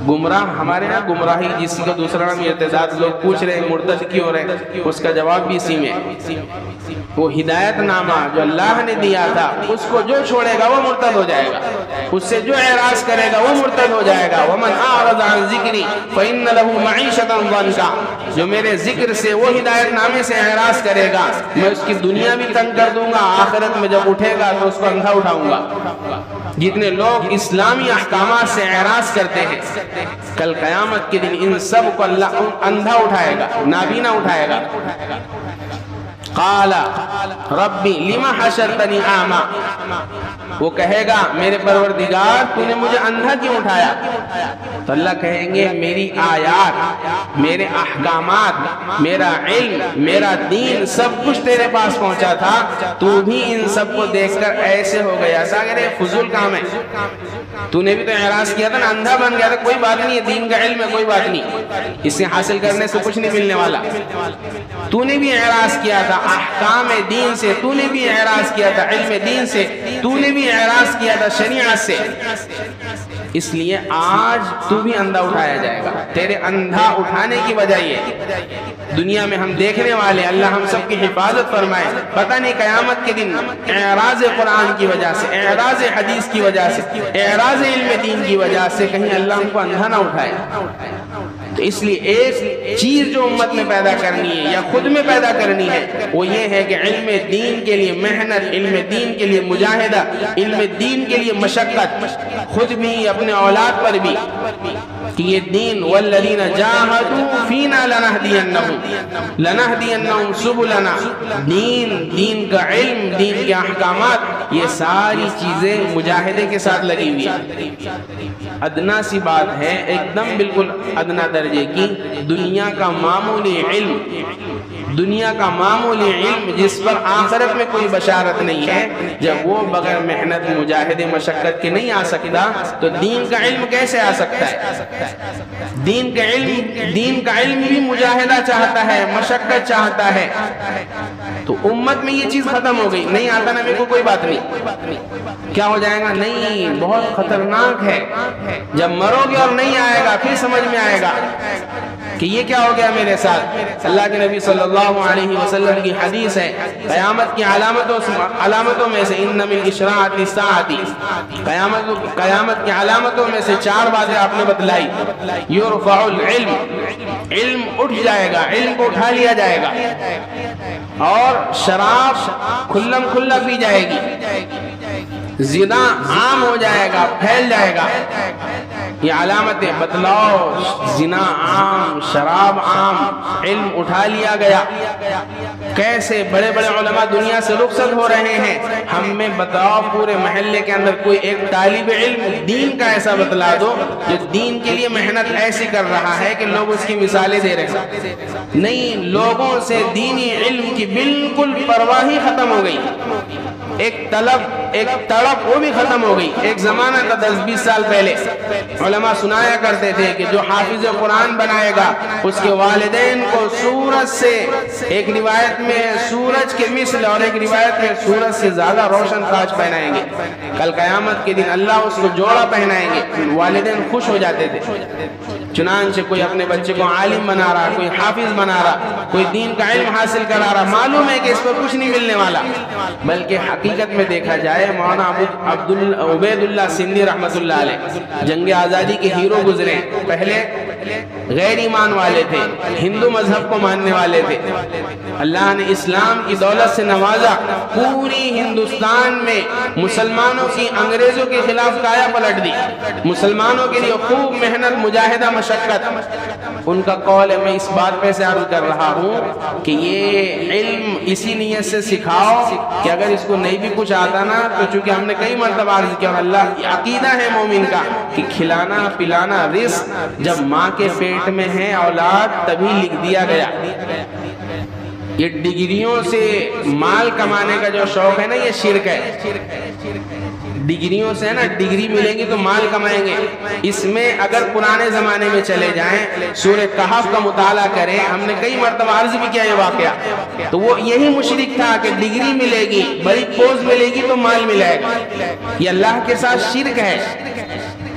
Speaker 1: گمراہ ہمارے یہاں گمراہی جس کا دوسرا نام ارتداد، لوگ پوچھ رہے ہیں مرتد کیوں ہو رہے ہیں، اس کا جواب بھی اسی میں۔ وہ ہدایت نامہ جو اللہ نے دیا تھا اس کو جو چھوڑے گا وہ مرتد ہو جائے گا، اس سے جو اعراض کرے گا وہ مرتد ہو جائے گا۔ وَمَنْ أَعْرَضَ عَنْ ذِكْرِي فَإِنَّ لَهُ مَعِيشَةً ضَنْكًا، جو میرے ذکر سے، وہ ہدایت نامے سے اعراض کرے گا میں اس کی دنیا بھی تنگ کر دوں گا، آخرت میں جب اٹھے گا تو اس کو اندھا اٹھاؤں گا۔ جتنے لوگ اسلامی احکامات سے اعراض کرتے ہیں کل قیامت کے دن ان سب کو اللہ اندھا اٹھائے گا، نابینا اٹھائے گا۔ قال ربی لما حشرتنی اعمی، وہ کہے گا میرے پروردگار تو نے مجھے اندھا کیوں اٹھایا؟ تو اللہ کہیں گے میری آیات، میرے احکامات، میرا علم، میرا دین سب کچھ تیرے پاس پہنچا تھا، تو بھی ان سب کو دیکھ کر ایسے ہو گیا تھا کہ یہ فضول کام ہے، تو نے بھی تو اعراض کیا تھا نا، اندھا بن گیا تھا، کوئی بات نہیں ہے، دین کا علم ہے، کوئی بات نہیں، اس سے حاصل کرنے سے کچھ نہیں ملنے والا، تو نے بھی اعراض کیا تھا احکام دین سے، تو نے بھی اعراض کیا تھا علم دین سے، تو نے بھی اعراض کیا تھا شریعت سے، اس لیے آج تو بھی اندھا اٹھایا جائے گا۔ تیرے اندھا اٹھانے کی وجہ یہ دنیا میں ہم دیکھنے والے، اللہ ہم سب کی حفاظت فرمائے، پتہ نہیں قیامت کے دن اعراض قرآن کی وجہ سے، اعراض حدیث کی وجہ سے، اعراض علم دین کی وجہ سے کہیں اللہ ہم کو اندھا نہ اٹھائے۔ تو اس لیے ایک چیز جو امت میں پیدا کرنی ہے یا خود میں پیدا کرنی ہے وہ یہ ہے کہ علم دین کے لیے محنت، علم دین کے لیے مجاہدہ، علم دین کے لیے مشقت، خود بھی اپنے اولاد پر بھی، کہ یہ دین والذین جاہدوا فینا لنہدینہم سبلنا، دین کا علم، دین کے احکامات، یہ ساری چیزیں مجاہدے کے ساتھ لگی ہوئی ہیں۔ ادنا سی بات ہے، ایک دم بالکل ادنا درجے کی، دنیا کا معمولی علم دنیا کا معمولی علم جس پر آخرت میں کوئی بشارت نہیں ہے، جب وہ بغیر محنت مجاہدے مشقت کے نہیں آ سکتا تو دین کا علم کیسے آ سکتا ہے؟ دین کا علم بھی مجاہدہ چاہتا ہے، مشقت چاہتا ہے۔ تو امت میں یہ چیز ختم ہو گئی، نہیں آتا نا میرے کو کوئی بات نہیں، کیا ہو جائے گا؟ نہیں، بہت خطرناک ہے۔ جب مرو گے اور نہیں آئے گا پھر سمجھ میں آئے گا کہ یہ کیا ہو گیا میرے ساتھ۔ اللہ کے نبی صلی اللہ علیہ وسلم کی حدیث ہے، قیامت کی علامتوں میں سے ان من اشراط الساعۃ، قیامت کی علامتوں میں سے 4 باتیں آپ نے بتلائی۔ یرفع العلم، علم اٹھ جائے گا، علم کو اٹھا لیا جائے گا، اور شراب کھلم کھلا پی جائے گی، زنا عام ہو جائے گا، پھیل جائے گا۔ یہ علامتیں بتلاؤ، زنا عام، شراب عام، علم اٹھا لیا گیا۔ کیسے بڑے بڑے علماء دنیا سے رخصت ہو رہے ہیں، ہم میں بتاؤ پورے محلے کے اندر کوئی ایک طالب علم دین کا ایسا بتلا دو جو دین کے لیے محنت ایسی کر رہا ہے کہ لوگ اس کی مثالیں دے رہے ہیں۔ نہیں، لوگوں سے دینی علم کی بالکل پرواہ ہی ختم ہو گئی، ایک تڑپ وہ بھی ختم ہو گئی۔ ایک زمانہ تھا 10-20 سال پہلے، علماء سنایا کرتے تھے کہ جو حافظ قرآن بنائے گا اس کے والدین کو سورج سے، ایک روایت میں سورج کے مثل اور ایک روایت میں سورج سے زیادہ روشن تاج پہنائیں گے، کل قیامت کے دن اللہ اس کو جوڑا پہنائیں گے۔ والدین خوش ہو جاتے تھے۔ چنانچہ کوئی اپنے بچے کو عالم بنا رہا، کوئی حافظ بنا رہا، کوئی دین کا علم حاصل کرا رہا، معلوم ہے کہ اس پر کچھ نہیں ملنے والا، بلکہ حقیقت میں دیکھا جائے مولانا عبید اللہ سندھی رحمۃ اللہ علیہ جنگ آزادی کے ہیرو گزرے۔ پہلے غیر ایمان والے تھے، ہندو مذہب کو ماننے والے تھے، اللہ نے اسلام کی دولت سے نوازا، پوری ہندوستان میں مسلمانوں کی انگریزوں کے خلاف کایا پلٹ دی، مسلمانوں کے لیے خوب محنت مجاہدہ مشقت۔ ان کا قول ہے، میں اس بات پہ سے عرض کر رہا ہوں کہ یہ علم اسی نیت سے سکھاؤ کہ اگر اس کو نہیں بھی کچھ آتا نا تو چونکہ ہم نے کئی مرتبہ عرض کیا اور اللہ عقیدہ ہے مومن کا کہ کھلانا پلانا رزق جب ماں کے پیٹ میں ہے اولاد تبھی لکھ دیا گیا۔ یہ ڈگریوں سے مال کمانے کا جو شوق ہے نا، یہ شرک ہے۔ ڈگریوں سے ہے نا، ڈگری ملیں گی تو مال کمائیں گے۔ اس میں اگر پرانے زمانے میں چلے جائیں، سورہ کہف کا مطالعہ کریں، ہم نے کئی مرتبہ عرض بھی کیا یہ واقعہ، تو وہ یہی مشرک تھا کہ ڈگری ملے گی، بڑی پوز ملے گی تو مال ملے گا۔ یہ اللہ کے ساتھ شرک ہے۔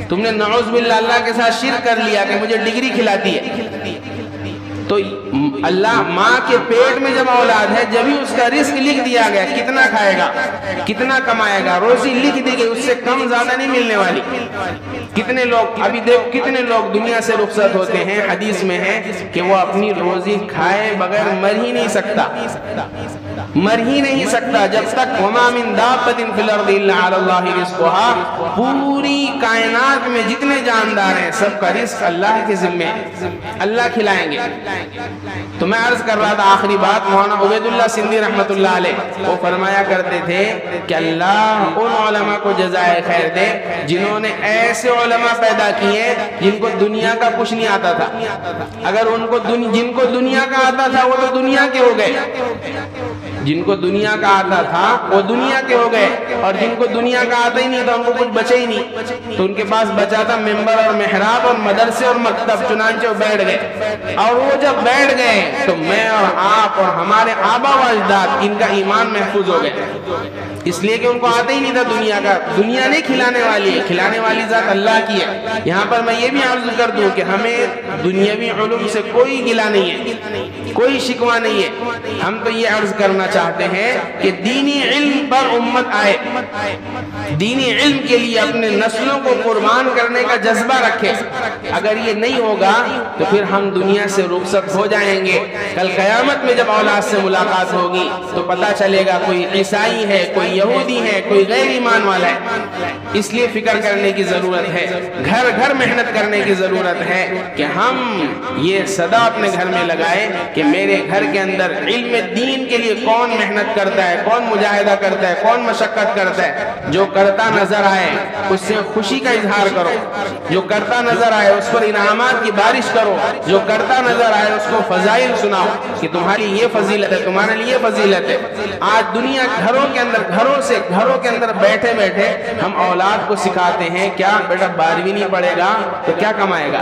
Speaker 1: تم نے نعوذ باللہ اللہ کے ساتھ شرک کر لیا کہ مجھے ڈگری کھلاتی ہے۔ تو اللہ ماں کے پیٹ میں جب اولاد ہے جب ہی اس کا رزق لکھ دیا گیا، کتنا کھائے گا، کتنا کمائے گا، روزی لکھ دی گئی، اس سے کم زیادہ نہیں ملنے والی۔ کتنے لوگ ابھی دیکھ، کتنے لوگ دنیا سے رخصت ہوتے ہیں، حدیث میں ہے کہ وہ اپنی روزی کھائے بغیر مر ہی نہیں سکتا، مر ہی نہیں سکتا جب تک وما من دابۃ فی الارض الا علی اللہ رزقها، پوری کائنات میں جتنے جاندار ہیں سب کا رزق اللہ کے ذمے ہے، اللہ کھلائیں گے۔ تو میں عرض کر رہا تھا آخری بات، مولانا عبید اللہ سندھی رحمۃ اللہ علیہ وہ فرمایا کرتے تھے کہ اللہ ان علماء کو جزائے خیر دے جنہوں نے ایسے علماء پیدا کیے جن کو دنیا کا کچھ نہیں آتا تھا۔ اگر جن کو دنیا کا آتا تھا وہ تو دنیا کے ہو گئے، جن کو دنیا کا آتا تھا وہ دنیا کے ہو گئے، اور جن کو دنیا کا آتا ہی نہیں تھا ان کو کچھ بچے ہی نہیں، تو ان کے پاس بچا تھا ممبر اور محراب اور مدرسے اور مکتب، چنانچہ وہ بیٹھ گئے۔ اور وہ جب بیٹھ گئے تو میں اور آپ اور ہمارے آبا و اجداد ان کا ایمان محفوظ ہو گئے، اس لیے کہ ان کو آتا ہی نہیں تھا دنیا کا۔ دنیا نہیں کھلانے والی ہے، کھلانے والی ذات اللہ کی ہے۔ یہاں پر میں یہ بھی عرض کر دوں کہ ہمیں دنیاوی علوم سے کوئی گلہ نہیں ہے، کوئی شکوہ نہیں ہے۔ ہم تو یہ عرض کرنا چاہتے ہیں کہ دینی علم پر امت آئے، دینی علم کے لیے اپنے نسلوں کو قربان کرنے کا جذبہ رکھے۔ اگر یہ نہیں ہوگا تو پھر ہم دنیا سے رخصت ہو جائیں گے۔ کل قیامت میں جب اولاد سے ملاقات ہوگی تو پتہ چلے گا کوئی عیسائی ہے، کوئی یہودی ہے، کوئی غیر ایمان والا ہے. اس لیے فکر کرنے کی ضرورت ہے، گھر گھر محنت کرنے کی ضرورت ہے کہ ہم یہ صدا اپنے گھر میں لگائے کہ میرے گھر کے اندر علم دین کے لیے کون محنت کرتا ہے، کون مجاہدہ کرتا ہے، کون مشقت کرتا ہے. جو کرتا نظر آئے اس سے خوشی کا اظہار کرو، جو کرتا نظر آئے اس پر انعامات کی بارش کرو، جو کرتا نظر آئے اس کو فضائل سناؤ کہ تمہاری یہ فضیلت ہے، تمہارے لیے فضیلت ہے. آج دنیا گھروں کے اندر بیٹھے بیٹھے ہم اولاد کو سکھاتے ہیں کیا بیٹا 12ویں نہیں پڑھے گا تو کیا کمائے گا،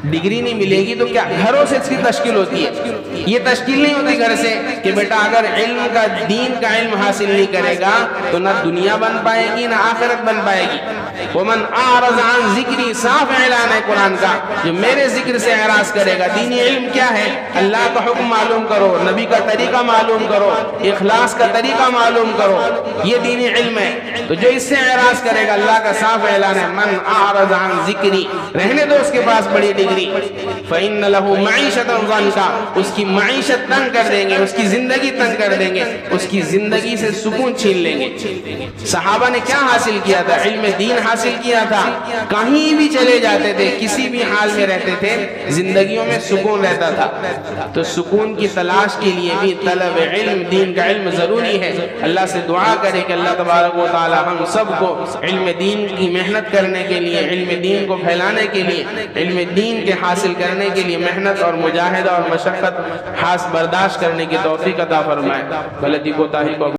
Speaker 1: ڈگری نہیں ملے گی تو کیا. گھروں سے اس کی تشکیل ہوتی ہے. یہ تشکیل نہیں ہوتی گھر سے کہ بیٹا اگر علم کا دین کا علم حاصل نہیں کرے گا تو نہ دنیا بن پائے گی نہ آخرت بن پائے گی. ومن اعرض عن ذکری، صاف اعلان ہے قرآن کا، جو میرے ذکر سے اعراض کرے گا. دینی علم کیا ہے؟ اللہ کا حکم معلوم کرو، نبی کا طریقہ معلوم کرو، اخلاص کا طریقہ معلوم کرو، یہ دینی علم ہے. تو جو اس سے اعراض کرے گا، اللہ کا صاف اعلان ہے من اعرض عن ذکری، رہنے دو اس کے پاس بڑی ڈگری، فإن له معیشۃ ضنکا، اس کی معیشت تنگ کر دیں گے، اس کی زندگی تنگ کر دیں گے، اس کی زندگی سے سکون چھین لیں گے. صحابہ نے کیا حاصل کیا تھا؟ علم دین حاصل کیا تھا. کہیں بھی چلے جاتے تھے، کسی بھی حال میں رہتے تھے، زندگیوں میں سکون رہتا تھا. تو سکون کی تلاش کے لیے بھی طلب علم، دین کا علم ضروری ہے. اللہ سے دعا کرے کہ اللہ تبارک و تعالی ہم سب کو علم دین کی محنت کرنے کے لیے، علم دین کو پھیلانے کے لیے، علم دین کے حاصل کرنے کے لیے محنت اور مجاہدہ اور مشقت برداشت کرنے کی توفیق عطا فرمائے. غلطی کوتاہی کو